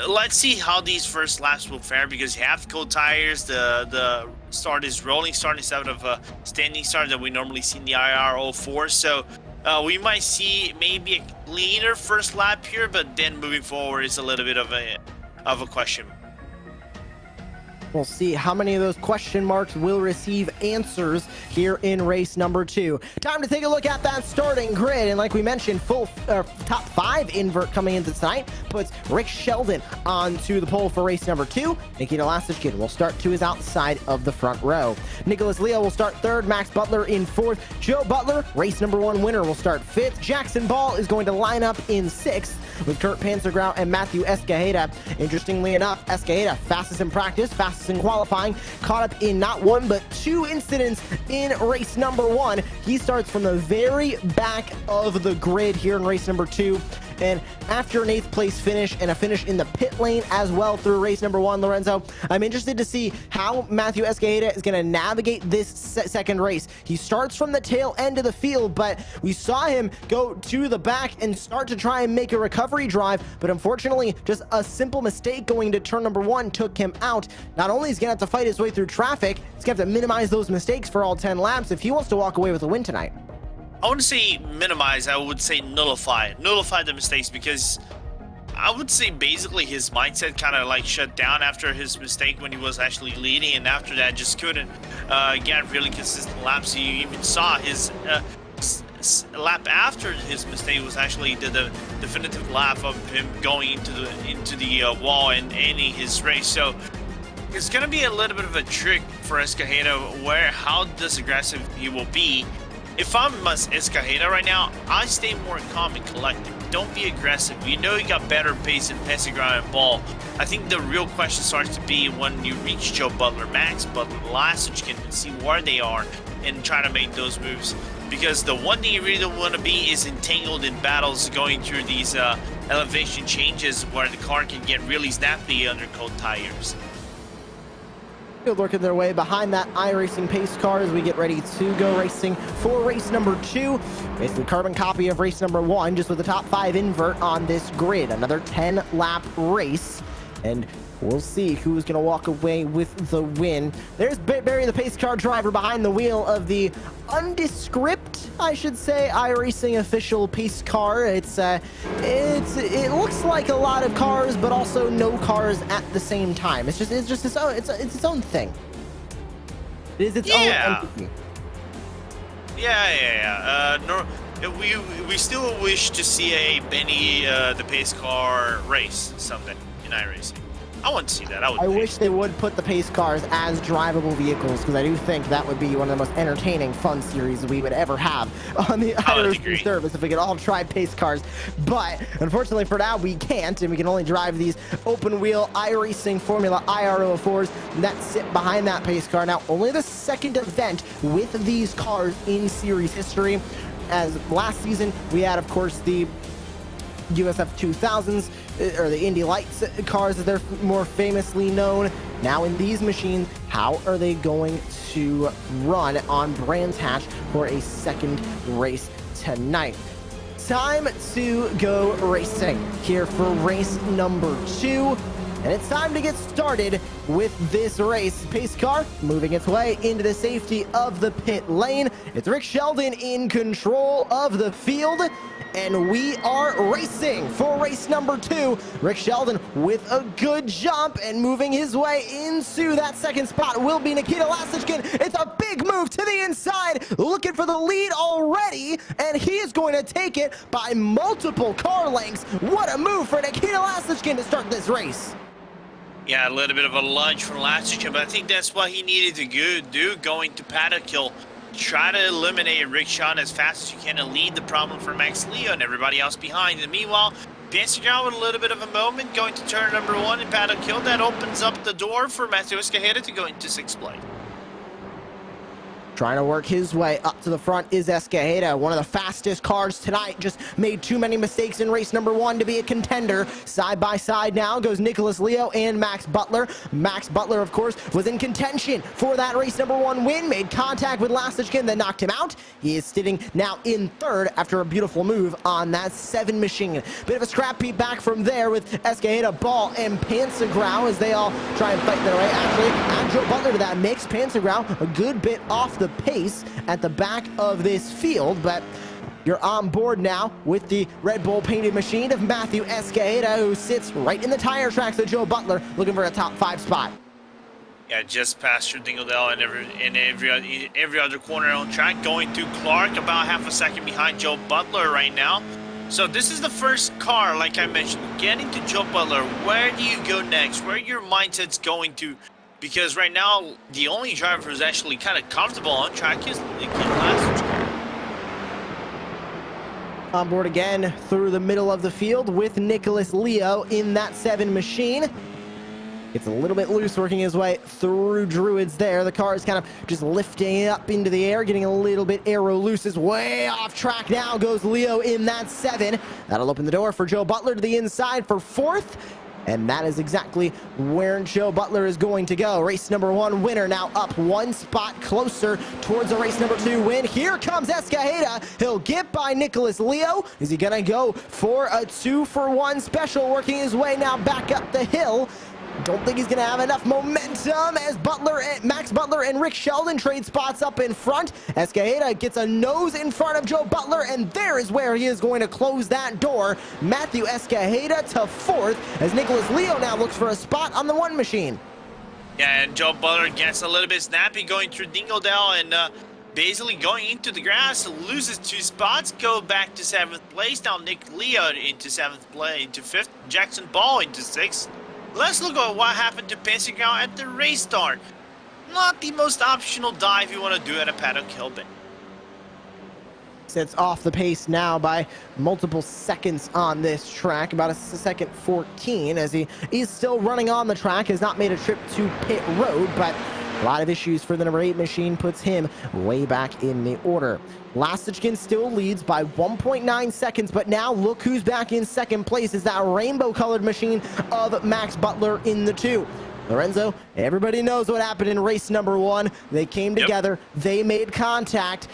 let's see how these first laps will fare, because you have cold tires. The start is rolling start instead of a standing start that we normally see in the IR04. So we might see maybe a cleaner first lap here, but then moving forward is a little bit of a question. We'll see how many of those question marks will receive answers here in race number 2. Time to take a look at that starting grid. And like we mentioned, full top 5 invert coming into tonight puts Rick Sheldon onto the pole for race number 2. Nikita Lasickin will start to his outside of the front row. Nicholas Leo will start 3rd. Max Butler in 4th. Joe Butler, race number 1 winner, will start 5th. Jackson Ball is going to line up in 6th with Kurt Panzergrau and Matthew Escajeda. Interestingly enough, Escajeda, fastest in practice, fastest in qualifying, caught up in not 1 but 2 incidents in race number 1. He starts from the very back of the grid here in race number 2. And after an 8th place finish and a finish in the pit lane as well through race number 1, Lorenzo, I'm interested to see how Matthew Escajeda is going to navigate this second race. He starts from the tail end of the field, but we saw him go to the back and start to try and make a recovery drive, but unfortunately, just a simple mistake going to turn number 1 took him out. Not only is he going to have to fight his way through traffic, he's going to have to minimize those mistakes for all 10 laps if he wants to walk away with a win tonight. I wouldn't say minimize, I would say nullify the mistakes, because I would say basically his mindset kind of like shut down after his mistake when he was actually leading, and after that just couldn't get really consistent laps. You even saw his lap after his mistake was actually the definitive lap of him going into the wall and ending his race. So it's going to be a little bit of a trick for Escajeda where how aggressive he will be. If I'm Escajeda right now, I stay more calm and collected. Don't be aggressive. You know you got better pace than Panzergrau and Ball. I think the real question starts to be when you reach Joe Butler, Max Butler, Lasickin, and see where they are and try to make those moves. Because the one thing you really don't want to be is entangled in battles going through these elevation changes where the car can get really snappy under cold tires. Working their way behind that iRacing pace car as we get ready to go racing for race number 2. Basically carbon copy of race number 1, just with the top 5 invert on this grid. Another 10-lap race, and we'll see who's going to walk away with the win. There's Barry, the pace car driver, behind the wheel of the undescript, I should say, iRacing official pace car. It looks like a lot of cars, but also no cars at the same time. It's its own thing. It is its own entity. No, we still wish to see a Benny the pace car race someday in iRacing. I want to see that. I wish they would put the pace cars as drivable vehicles, because I do think that would be one of the most entertaining, fun series we would ever have on the iRacing service if we could all try pace cars. But unfortunately for now, we can't, and we can only drive these open-wheel iRacing Formula IR04s that sit behind that pace car. Now, only the second event with these cars in series history, as last season we had, of course, the USF 2000s, or the Indy Lights cars as they're more famously known. Now in these machines, how are they going to run on Brands Hatch for a second race tonight? Time to go racing here for race number 2. And it's time to get started with this race. Pace car moving its way into the safety of the pit lane. It's Rick Sheldon in control of the field. And we are racing for race number 2. Rick Sheldon with a good jump and moving his way into that second spot will be Nikita Lasickin. It's a big move to the inside, looking for the lead already, and he is going to take it by multiple car lengths. What a move for Nikita Lasickin to start this race. Yeah, a little bit of a lunge from Lasickin, but I think that's what he needed to do, going to paddock kill. Try to eliminate Rick Sheldon as fast as you can and lead the problem for Max Leo and everybody else behind. And meanwhile, Panzergrau with a little bit of a moment going to turn number 1 in paddock kill. That opens up the door for Matthew Escajeda to go into 6th place. Trying to work his way up to the front is Escajeda, one of the fastest cars tonight. Just made too many mistakes in race number 1 to be a contender. Side by side now goes Nicholas Leo and Max Butler. Max Butler, of course, was in contention for that race number 1 win. Made contact with Lasickin, then knocked him out. He is sitting now in 3rd after a beautiful move on that 7 machine. Bit of a scrap heap back from there with Escajeda, Ball, and Panzergrau as they all try and fight their way. Actually, add Joe Butler to that mix. Panzergrau a good bit off the pace at the back of this field, but you're on board now with the Red Bull painted machine of Matthew Escajeda, who sits right in the tire tracks of Joe Butler, looking for a top 5 spot. Yeah, just past through Dingledale and every other corner on track. Going to Clark, about half a second behind Joe Butler right now. So this is the first car, like I mentioned, getting to Joe Butler. Where do you go next? Where your mindset's going to? Because right now, the only driver who's actually kind of comfortable on track is Nikita Lasich. On board again through the middle of the field with Nicholas Leo in that 7 machine. It's a little bit loose working his way through Druids there. The car is kind of just lifting up into the air, getting a little bit aero loose. Is way off track now goes Leo in that 7. That'll open the door for Joe Butler to the inside for 4th. And that is exactly where Joe Butler is going to go. Race number 1 winner now up 1 spot closer towards a race number 2 win. Here comes Escajeda. He'll get by Nicholas Leo. Is he going to go for a 2-for-1 special, working his way now back up the hill? Don't think he's going to have enough momentum as Max Butler and Rick Sheldon trade spots up in front. Escajeda gets a nose in front of Joe Butler, and there is where he is going to close that door. Matthew Escajeda to 4th as Nicholas Leo now looks for a spot on the 1 machine. Yeah, and Joe Butler gets a little bit snappy going through Dingledale and basically going into the grass, loses 2 spots, go back to 7th place. Now Nick Leo into 7th place, into 5th, Jackson Ball into 6th. Let's look at what happened to Pensiground at the race start. Not the most optional dive you want to do at a paddock hill bit. Sits off the pace now by multiple seconds on this track, about a second 14, as he is still running on the track, has not made a trip to pit road, but a lot of issues for the number 8 machine, puts him way back in the order. Lastichkin still leads by 1.9 seconds, but now look who's back in 2nd place is that rainbow-colored machine of Max Butler in the 2. Lorenzo, everybody knows what happened in race number 1. They came together, they made contact.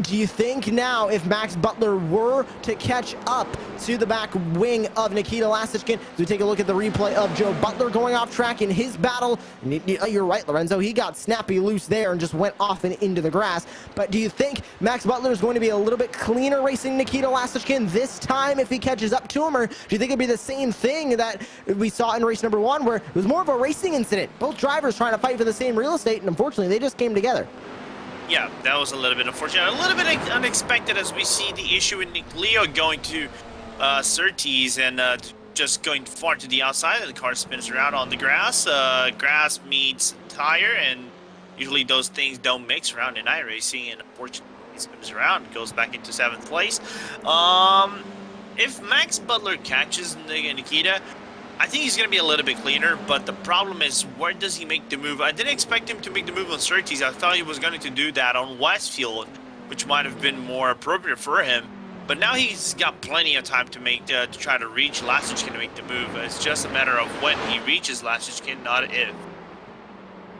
Do you think now if Max Butler were to catch up to the back wing of Nikita Lastichkin, as we take a look at the replay of Joe Butler going off track in his battle, you're right, Lorenzo, he got snappy loose there and just went off and into the grass. But do you think Max Butler is going to be a little bit cleaner racing Nikita Lastichkin this time if he catches up to him, or do you think it'd be the same thing that we saw in race number 1 where it was more of a racing incident? Both drivers trying to fight for the same real estate, and unfortunately they just came together. Yeah, that was a little bit unfortunate. A little bit unexpected as we see the issue with Nick Leo going to Surtees and just going far to the outside, and the car spins around on the grass. Grass meets tire, and usually those things don't mix around in iRacing, and unfortunately it spins around and goes back into 7th place. If Max Butler catches Nikita, I think he's going to be a little bit cleaner, but the problem is, where does he make the move? I didn't expect him to make the move on Surtees. I thought he was going to do that on Westfield, which might have been more appropriate for him. But now he's got plenty of time to make to try to reach Lastichkin to make the move. It's just a matter of when he reaches Lastichkin, not if.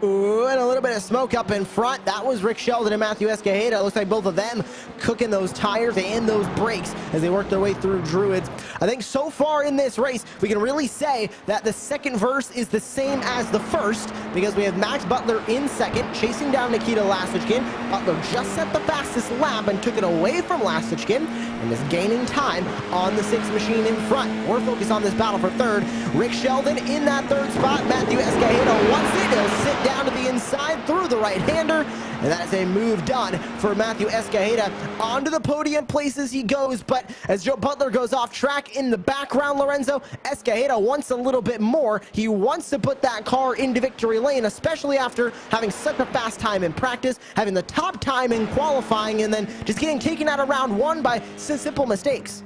Ooh, and a little bit of smoke up in front. That was Rick Sheldon and Matthew Escajeda. Looks like both of them cooking those tires and those brakes as they work their way through Druids. I think so far in this race, we can really say that the second verse is the same as the first, because we have Max Butler in 2nd, chasing down Nikita Lastichkin. Butler just set the fastest lap and took it away from Lastichkin and is gaining time on the 6th machine in front. We're focused on this battle for 3rd. Rick Sheldon in that 3rd spot. Matthew Escajeda wants it. He'll sit down to the inside through the right-hander, and that is a move done for Matthew Escajeda. Onto the podium places he goes, but as Joe Butler goes off track in the background, Lorenzo, Escajeda wants a little bit more. He wants to put that car into victory lane, especially after having such a fast time in practice, having the top time in qualifying, and then just getting taken out of round 1 by simple mistakes.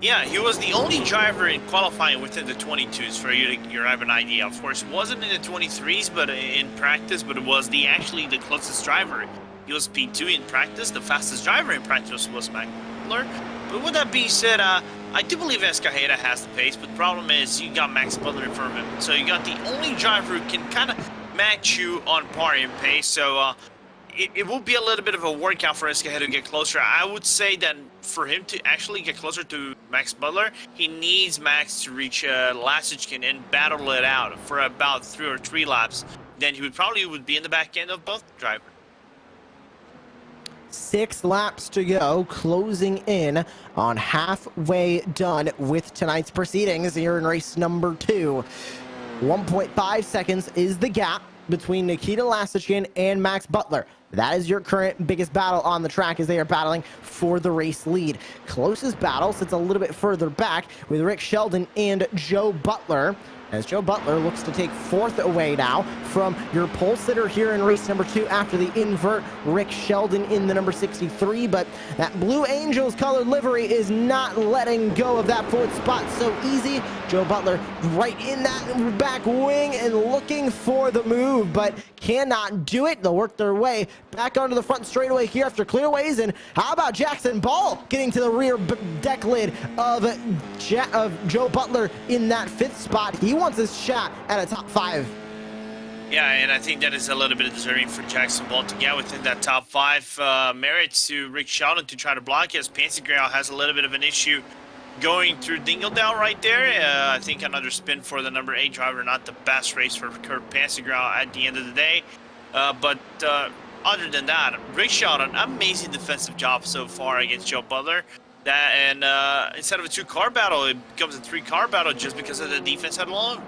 Yeah, he was the only driver in qualifying within the 22s, for you to have an idea. Of course, it wasn't in the 23s, but in practice, but it was actually the closest driver. He was P2 in practice. The fastest driver in practice was Max Butler. But with that being said, I do believe Escajeda has the pace, but the problem is you got Max Butler in front of him. So you got the only driver who can kind of match you on par in pace. So it will be a little bit of a workout for Escajeda to get closer. I would say that for him to actually get closer to Max Butler, he needs Max to reach Lastichkin and battle it out for about 3 or 4 laps. Then he would be in the back end of both drivers. 6 laps to go, closing in on halfway done with tonight's proceedings here in race number 2. 1.5 seconds is the gap between Nikita Lasichin and Max Butler. That is your current biggest battle on the track as they are battling for the race lead. Closest battle sits a little bit further back with Rick Sheldon and Joe Butler, as Joe Butler looks to take fourth away now from your pole sitter here in race number 2 after the invert, Rick Sheldon in the number 63. But that Blue Angels colored livery is not letting go of that fourth spot so easy. Joe Butler right in that back wing and looking for the move, but cannot do it. They'll work their way back onto the front straightaway here after clearways. And how about Jackson Ball getting to the rear deck lid of Joe Butler in that 5th spot? He wants his shot at a top 5. Yeah, and I think that is a little bit deserving for Jackson Ball to get within that top 5. Merit to Rick Sheldon to try to block it, as Pansegrau has a little bit of an issue going through Dingledale right there. I think another spin for the number 8 driver, not the best race for Kurt Pansegrau at the end of the day. But other than that, Rick Sheldon, amazing defensive job so far against Joe Butler. Instead of a 2-car battle, it becomes a 3-car battle just because of the defense alone.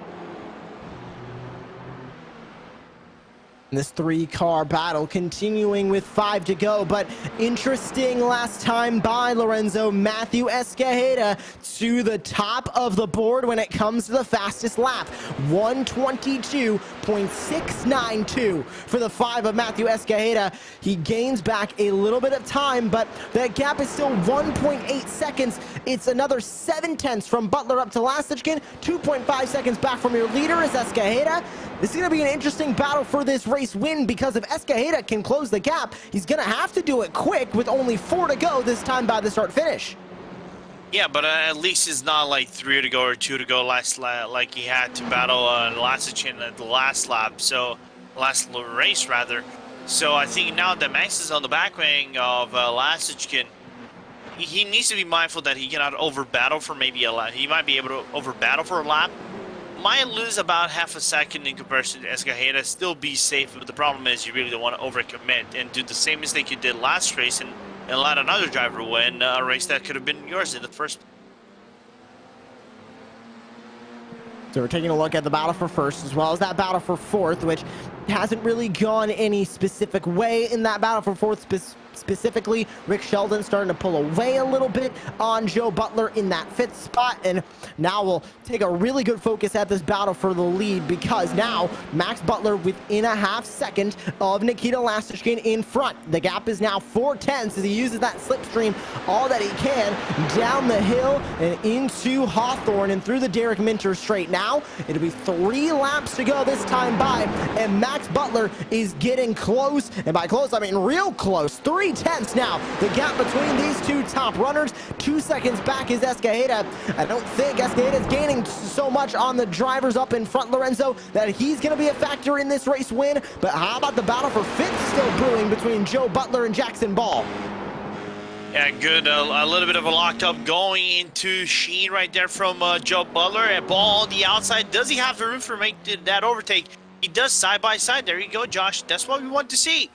This 3-car battle continuing with 5 to go, but interesting last time by Lorenzo. Matthew Escajeda to the top of the board when it comes to the fastest lap. 122.692 for the 5 of Matthew Escajeda. He gains back a little bit of time, but that gap is still 1.8 seconds. It's another 7/10 from Butler up to Lasichin. 2.5 seconds back from your leader is Escajeda. This is going to be an interesting battle for this race win, because if Escajeda can close the gap, he's going to have to do it quick with only 4 to go this time by the start finish. Yeah, but at least it's not like 3 to go or 2 to go like he had to battle Lasichin at the last lap, so last race rather. So I think now that Max is on the back wing of Lasichin, he needs to be mindful that he cannot over battle for maybe a lap. He might be able to over battle for a lap. Might lose about half a second in comparison to Escajeda, still be safe, but the problem is you really don't want to overcommit and do the same mistake you did last race and let another driver win a race that could have been yours in the first. So we're taking a look at the battle for first as well as that battle for fourth, which hasn't really gone any specific way in that battle for fourth. Specifically, Rick Sheldon starting to pull away a little bit on Joe Butler in that 5th spot. And now we'll take a really good focus at this battle for the lead, because now Max Butler within a half second of Nikita Lasichin in front. The gap is now 4/10 as he uses that slipstream all that he can down the hill and into Hawthorne and through the Derek Minter straight. Now it'll be 3 laps to go this time by, and Max Butler is getting close, and by close I mean real close. 3/10 now the gap between these 2 top runners. 2 seconds back is Escajeda. I don't think Escajeda is gaining so much on the drivers up in front, Lorenzo, that he's going to be a factor in this race win. But how about the battle for 5th still brewing between Joe Butler and Jackson Ball? Yeah, good. A little bit of a locked up going into Sheen right there from Joe Butler. And Ball on the outside. Does he have the room for make that overtake? He does side by side. There you go, Josh. That's what we want to see.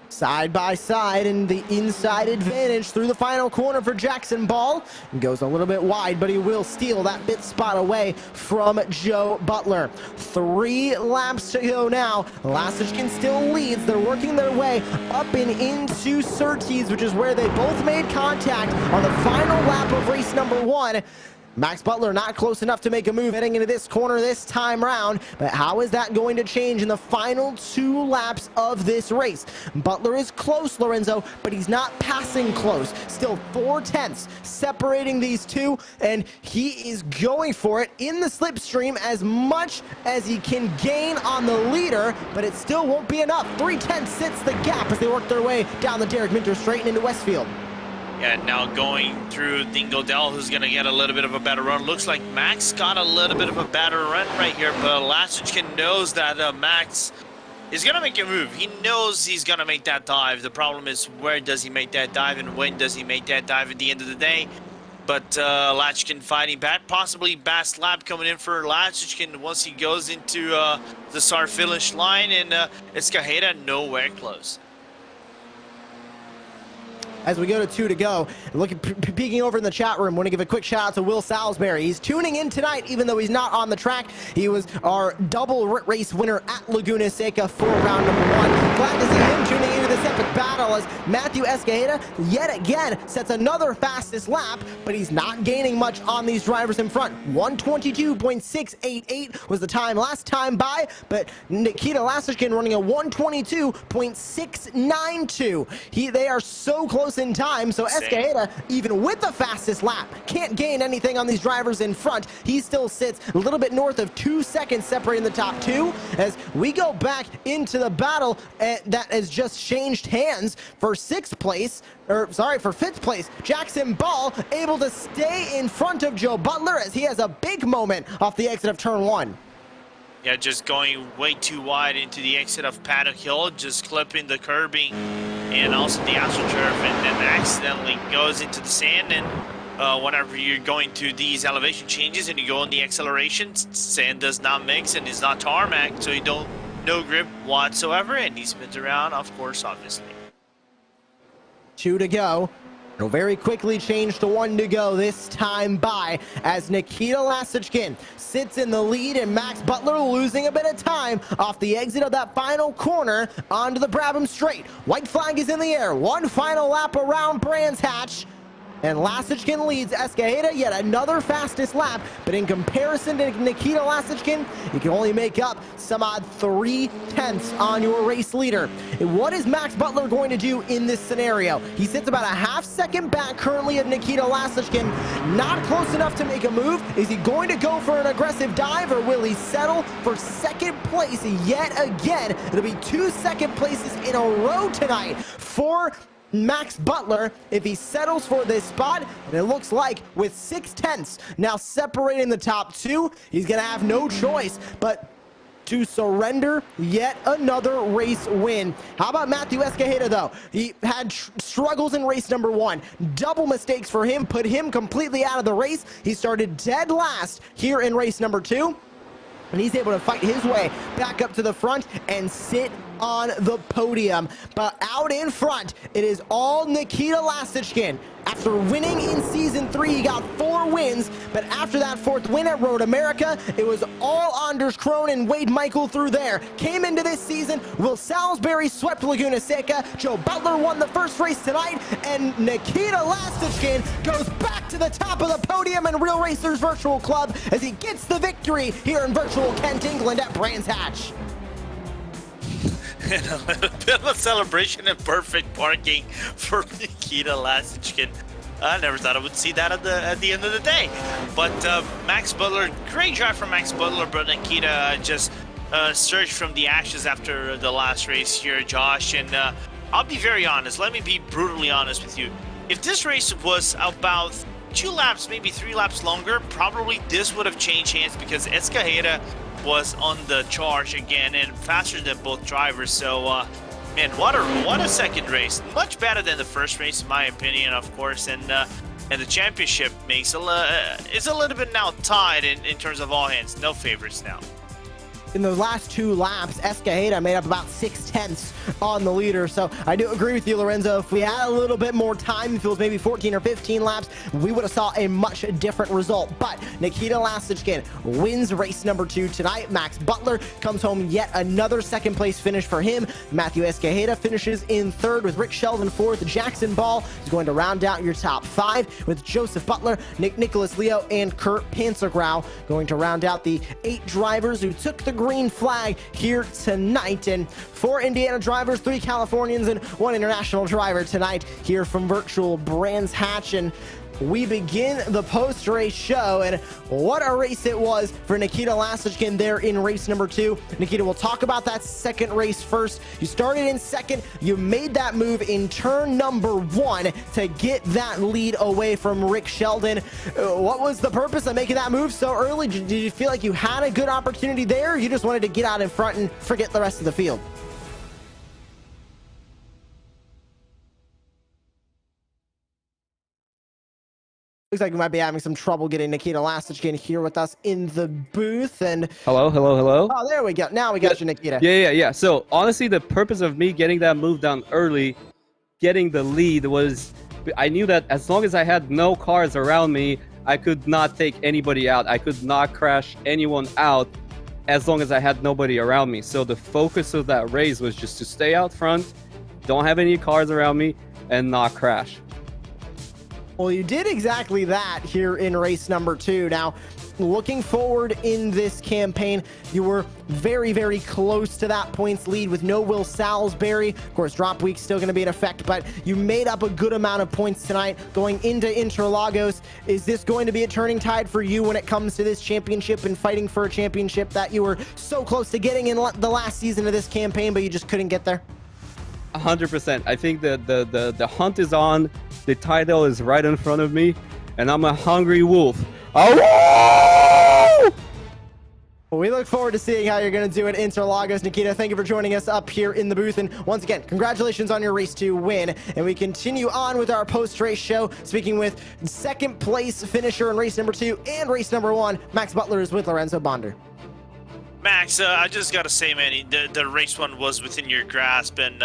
Side by side, and the inside advantage through the final corner for Jackson Ball. Goes a little bit wide, but he will steal that bit spot away from Joe Butler. 3 laps to go now. Lasichin still leads. They're working their way up and into Surtees, which is where they both made contact on the final lap of race number 1. Max Butler not close enough to make a move heading into this corner this time round, but how is that going to change in the final 2 laps of this race? Butler is close, Lorenzo, but he's not passing close. Still 4/10 separating these 2, and he is going for it in the slipstream as much as he can gain on the leader, but it still won't be enough. 3/10 sits the gap as they work their way down the Derek Minter straight and into Westfield. Yeah, now going through Dingledale, who's going to get a little bit of a better run. Looks like Max got a little bit of a better run right here, but Lasichin knows that Max is going to make a move. He knows he's going to make that dive. The problem is, where does he make that dive and when does he make that dive at the end of the day? But Lasichin fighting back, possibly best lap coming in for Lasichin once he goes into the start-finish line, and Escajeda nowhere close. as we go to 2 to go. Look at peeking over in the chat room. Want to give a quick shout out to Will Salisbury. He's tuning in tonight, even though he's not on the track. He was our double race winner at Laguna Seca for round number 1. Glad to see him tuning into this epic battle as Matthew Escajeda yet again sets another fastest lap, but he's not gaining much on these drivers in front. 122.688 was the time last time by, but Nikita Lasishkin running a 122.692. They are so close in time, so Escajeda, even with the fastest lap, can't gain anything on these drivers in front. He still sits a little bit north of 2 seconds separating the top 2 as we go back into the battle that has just changed hands for 6th place. For 5th place, Jackson Ball able to stay in front of Joe Butler as he has a big moment off the exit of turn 1. Yeah, just going way too wide into the exit of Paddock Hill, just clipping the curbing and also the AstroTurf, and then accidentally goes into the sand. And whenever you're going to these elevation changes and you go on the acceleration, sand does not mix and is not tarmac, so you don't no grip whatsoever, and he spins around, of course, obviously. 2 to go. It'll very quickly change to 1 to go this time by as Nikita Lasishkin sits in the lead and Max Butler losing a bit of time off the exit of that final corner onto the Brabham Straight. White flag is in the air. 1 final lap around Brands Hatch. And Lasishkin leads Escajeda yet another fastest lap, but in comparison to Nikita Lasishkin, you can only make up some odd 3/10 on your race leader. What is Max Butler going to do in this scenario? He sits about a half second back currently of Nikita Lasishkin, not close enough to make a move. Is he going to go for an aggressive dive, or will he settle for 2nd place yet again? It'll be 2 second places in a row tonight for Max Butler if he settles for this spot, and it looks like with 6/10 now separating the top 2, he's gonna have no choice but to surrender yet another race win. How about Matthew Escajeda though? He had struggles in race number 1. Double mistakes for him put him completely out of the race. He started dead last here in race number 2. And he's able to fight his way back up to the front and sit on the podium. But out in front, it is all Nikita Lasishkin. After winning in Season 3, he got 4 wins, but after that 4th win at Road America, it was all Anders Krohn and Wade Michael through there. Came into this season, Will Salisbury swept Laguna Seca, Joe Butler won the first race tonight, and Nikita Lasishkin goes back to the top of the podium in Real Racers Virtual Club as he gets the victory here in virtual Kent, England at Brands Hatch. And a little bit of a celebration and perfect parking for Nikita Lasishkin. I never thought I would see that at the end of the day. But Max Butler, great drive from Max Butler, but Nikita just surged from the ashes after the last race here, Josh. And I'll be very honest. Let me be brutally honest with you. If this race was about 2 laps, maybe 3 laps longer, probably this would have changed hands because Escajeda was on the charge again and faster than both drivers. So man, what a second race, much better than the first race in my opinion, of course. And the championship is a little bit now tied in terms of all hands, no favorites now. In the last 2 laps, Escajeda made up about 6/10 on the leader. So I do agree with you, Lorenzo. If we had a little bit more time, if it was maybe 14 or 15 laps, we would have saw a much different result. But Nikita Lasishkin wins race number 2 tonight. Max Butler comes home yet another 2nd place finish for him. Matthew Escajeda finishes in 3rd with Rick Sheldon 4th. Jackson Ball is going to round out your top 5 with Joseph Butler, Nicholas Leo, and Kurt Panzergrau going to round out the 8 drivers who took the green flag here tonight. And 4 Indiana drivers, 3 Californians, and 1 international driver tonight here from virtual Brands Hatch. And we begin the post-race show, and what a race it was for Nikita Lasishkin there in race number 2. Nikita, we'll talk about that 2nd race first. You started in 2nd, you made that move in turn number 1 to get that lead away from Rick Sheldon. What was the purpose of making that move so early? Did you feel like you had a good opportunity there, or you just wanted to get out in front and forget the rest of the field? Looks like we might be having some trouble getting Nikita Lasishkin here with us in the booth. And hello. Oh, there we go. Now we got you, Nikita. Yeah. So honestly, the purpose of me getting that move down early getting the lead was, I knew that as long as I had no cars around me, I could not take anybody out. I could not crash anyone out as long as I had nobody around me. So the focus of that race was just to stay out front, don't have any cars around me, and not crash. Well, you did exactly that here in race number 2. Now, looking forward in this campaign, you were very, very close to that points lead with no Will Salisbury. Of course, drop week's still going to be in effect, but you made up a good amount of points tonight going into Interlagos. Is this going to be a turning tide for you when it comes to this championship and fighting for a championship that you were so close to getting in the last season of this campaign, but you just couldn't get there? 100%. I think that the hunt is on. The title is right in front of me, and I'm a hungry wolf. Well, we look forward to seeing how you're going to do at Interlagos. Nikita, thank you for joining us up here in the booth. And once again, congratulations on your race to win. And we continue on with our post-race show, speaking with second place finisher in race number 2 and race number 1. Max Butler is with Lorenzo Bonder. Max, I just got to say, man, the race one was within your grasp. And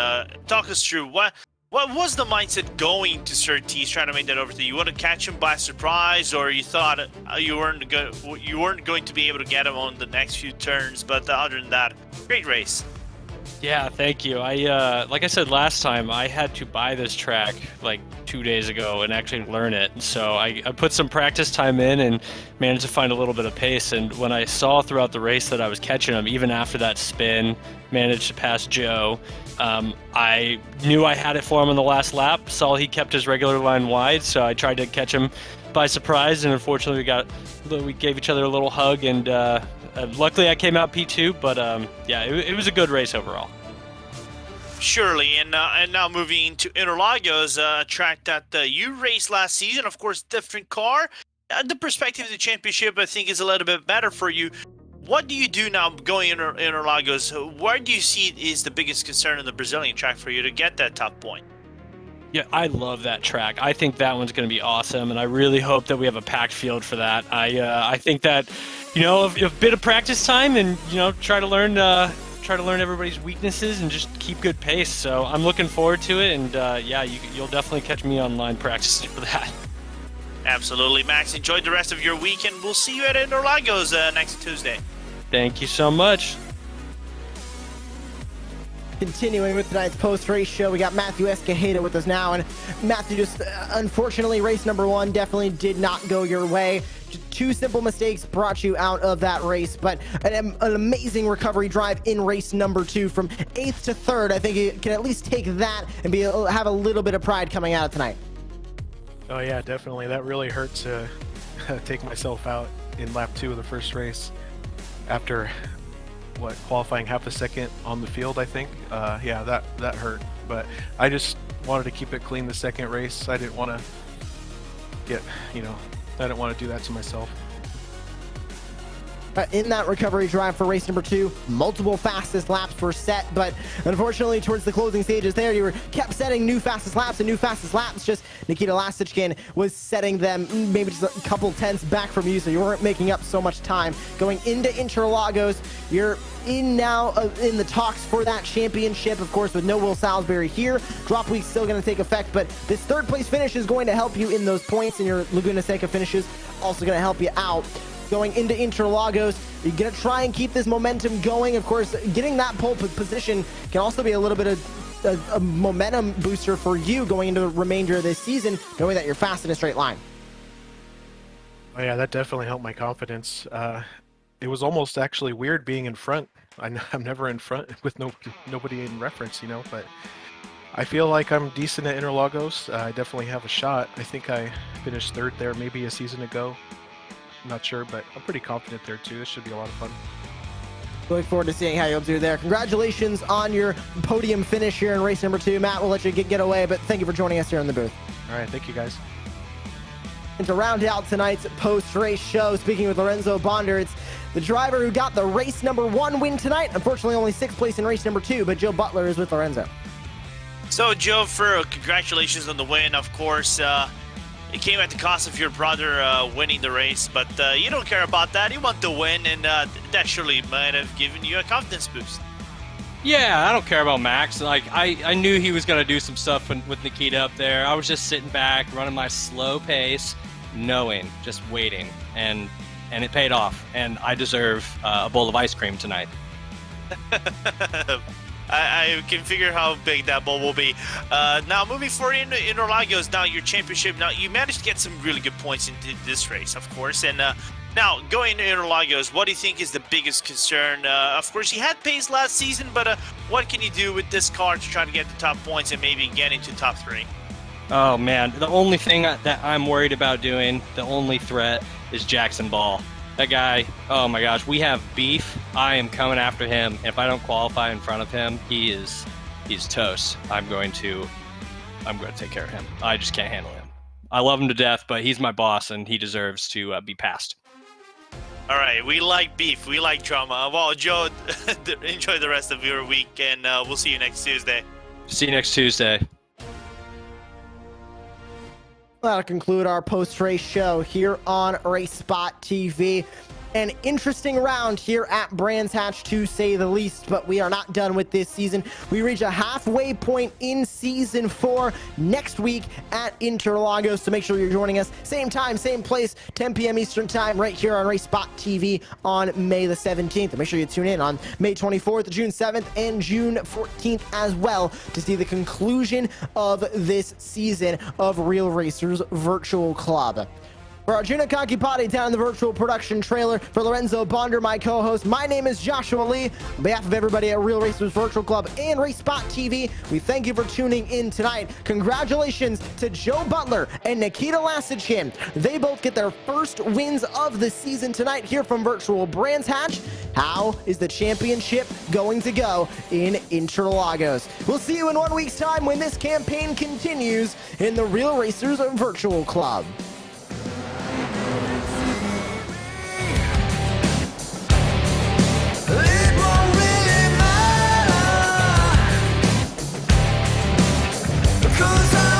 talk us through what was the mindset going to Surtees trying to make that over to you? You want to catch him by surprise, or you thought you weren't going to be able to get him on the next few turns? But other than that, great race. Yeah, thank you. Like I said last time, I had to buy this track like 2 days ago and actually learn it. So I put some practice time in and managed to find a little bit of pace. And when I saw throughout the race that I was catching him, even after that spin, managed to pass Joe, I knew I had it for him on the last lap. Saw he kept his regular line wide, so I tried to catch him by surprise. And unfortunately, we gave each other a little hug, and luckily I came out P2. But yeah, it was a good race overall. Surely, and now moving to Interlagos, a track that you raced last season. Of course, different car. The perspective of the championship, I think, is a little bit better for you. What do you do now going into Interlagos? Where do you see is the biggest concern in the Brazilian track for you to get that top point? Yeah, I love that track. I think that one's going to be awesome, and I really hope that we have a packed field for that. I think that, a bit of practice time and, try to learn everybody's weaknesses and just keep good pace. So I'm looking forward to it, and yeah, you'll definitely catch me online practicing for that. Absolutely, Max. Enjoy the rest of your weekend. We'll see you at Interlagos next Tuesday. Thank you so much. Continuing with tonight's post-race show, we got Matthew Escajeda with us now. And Matthew, just unfortunately, race number 1 definitely did not go your way. Just 2 simple mistakes brought you out of that race, but an amazing recovery drive in race number 2 from 8th to 3rd. I think you can at least take that and have a little bit of pride coming out of tonight. Oh yeah, definitely. That really hurt to take myself out in lap 2 of the first race after qualifying half a second on the field, I think. Yeah, that hurt, but I just wanted to keep it clean the second race. I didn't want to I didn't want to do that to myself. In that recovery drive for race number 2, multiple fastest laps were set, but unfortunately towards the closing stages there, you kept setting new fastest laps and new fastest laps. Just Nikita Lastichkin was setting them maybe just a couple tenths back from you, so you weren't making up so much time. Going into Interlagos, you're now in the talks for that championship, of course, with no Will Salisbury here. Drop week's still going to take effect, but this 3rd place finish is going to help you in those points, and your Laguna Seca finishes also going to help you out. Going into Interlagos, you're going to try and keep this momentum going. Of course, getting that pole position can also be a little bit of a momentum booster for you going into the remainder of this season, knowing that you're fast in a straight line. Oh yeah, that definitely helped my confidence. It was almost actually weird being in front. I'm never in front with nobody in reference, but I feel like I'm decent at Interlagos. I definitely have a shot. I think I finished 3rd there maybe a season ago. Not sure, but I'm pretty confident there too. This should be a lot of fun. Look forward to seeing how you'll do there. Congratulations on your podium finish here in race number 2. Matt, we'll let you get away, but thank you for joining us here in the booth. All right, thank you guys. And to round out tonight's post-race show, speaking with Lorenzo Bonder, it's the driver who got the race number 1 win tonight. Unfortunately, only 6th place in race number 2, but Joe Butler is with Lorenzo. So, Joe, congratulations on the win, of course. It came at the cost of your brother winning the race, but you don't care about that. You want to win, and that surely might have given you a confidence boost. Yeah, I don't care about Max. Like, I knew he was going to do some stuff with Nikita up there. I was just sitting back, running my slow pace, knowing, just waiting. And it paid off. And I deserve a bowl of ice cream tonight. I can figure how big that bowl will be. Now, moving forward in Interlagos, now your championship. Now, you managed to get some really good points in this race, of course. And now, going to Interlagos, what do you think is the biggest concern? Of course, you had pace last season, but what can you do with this car to try to get the top points and maybe get into top 3? Oh, man. The only thing that I'm worried about doing, the only threat, is Jackson Ball. That guy, oh my gosh, we have beef. I am coming after him. If I don't qualify in front of him, he's toast. I'm going to take care of him. I just can't handle him. I love him to death, but he's my boss, and he deserves to be passed. All right, we like beef. We like drama. Well, Joe, enjoy the rest of your week, and we'll see you next Tuesday. See you next Tuesday. That'll conclude our post-race show here on RaceSpotTV. An interesting round here at Brands Hatch, to say the least, but we are not done with this season. We reach a halfway point in Season 4 next week at Interlagos, so make sure you're joining us. Same time, same place, 10 p.m. Eastern Time, right here on RaceSpotTV on May the 17th. And make sure you tune in on May 24th, June 7th, and June 14th as well to see the conclusion of this season of Real Racers Virtual Club. For Arjuna Kankipati down in the virtual production trailer, for Lorenzo Bonder, my co-host, my name is Joshua Lee. On behalf of everybody at Real Racers Virtual Club and RaceSpotTV, we thank you for tuning in tonight. Congratulations to Joe Butler and Nikita Lasichin. They both get their first wins of the season tonight here from Virtual Brands Hatch. How is the championship going to go in Interlagos? We'll see you in 1 week's time when this campaign continues in the Real Racers Virtual Club. Cause I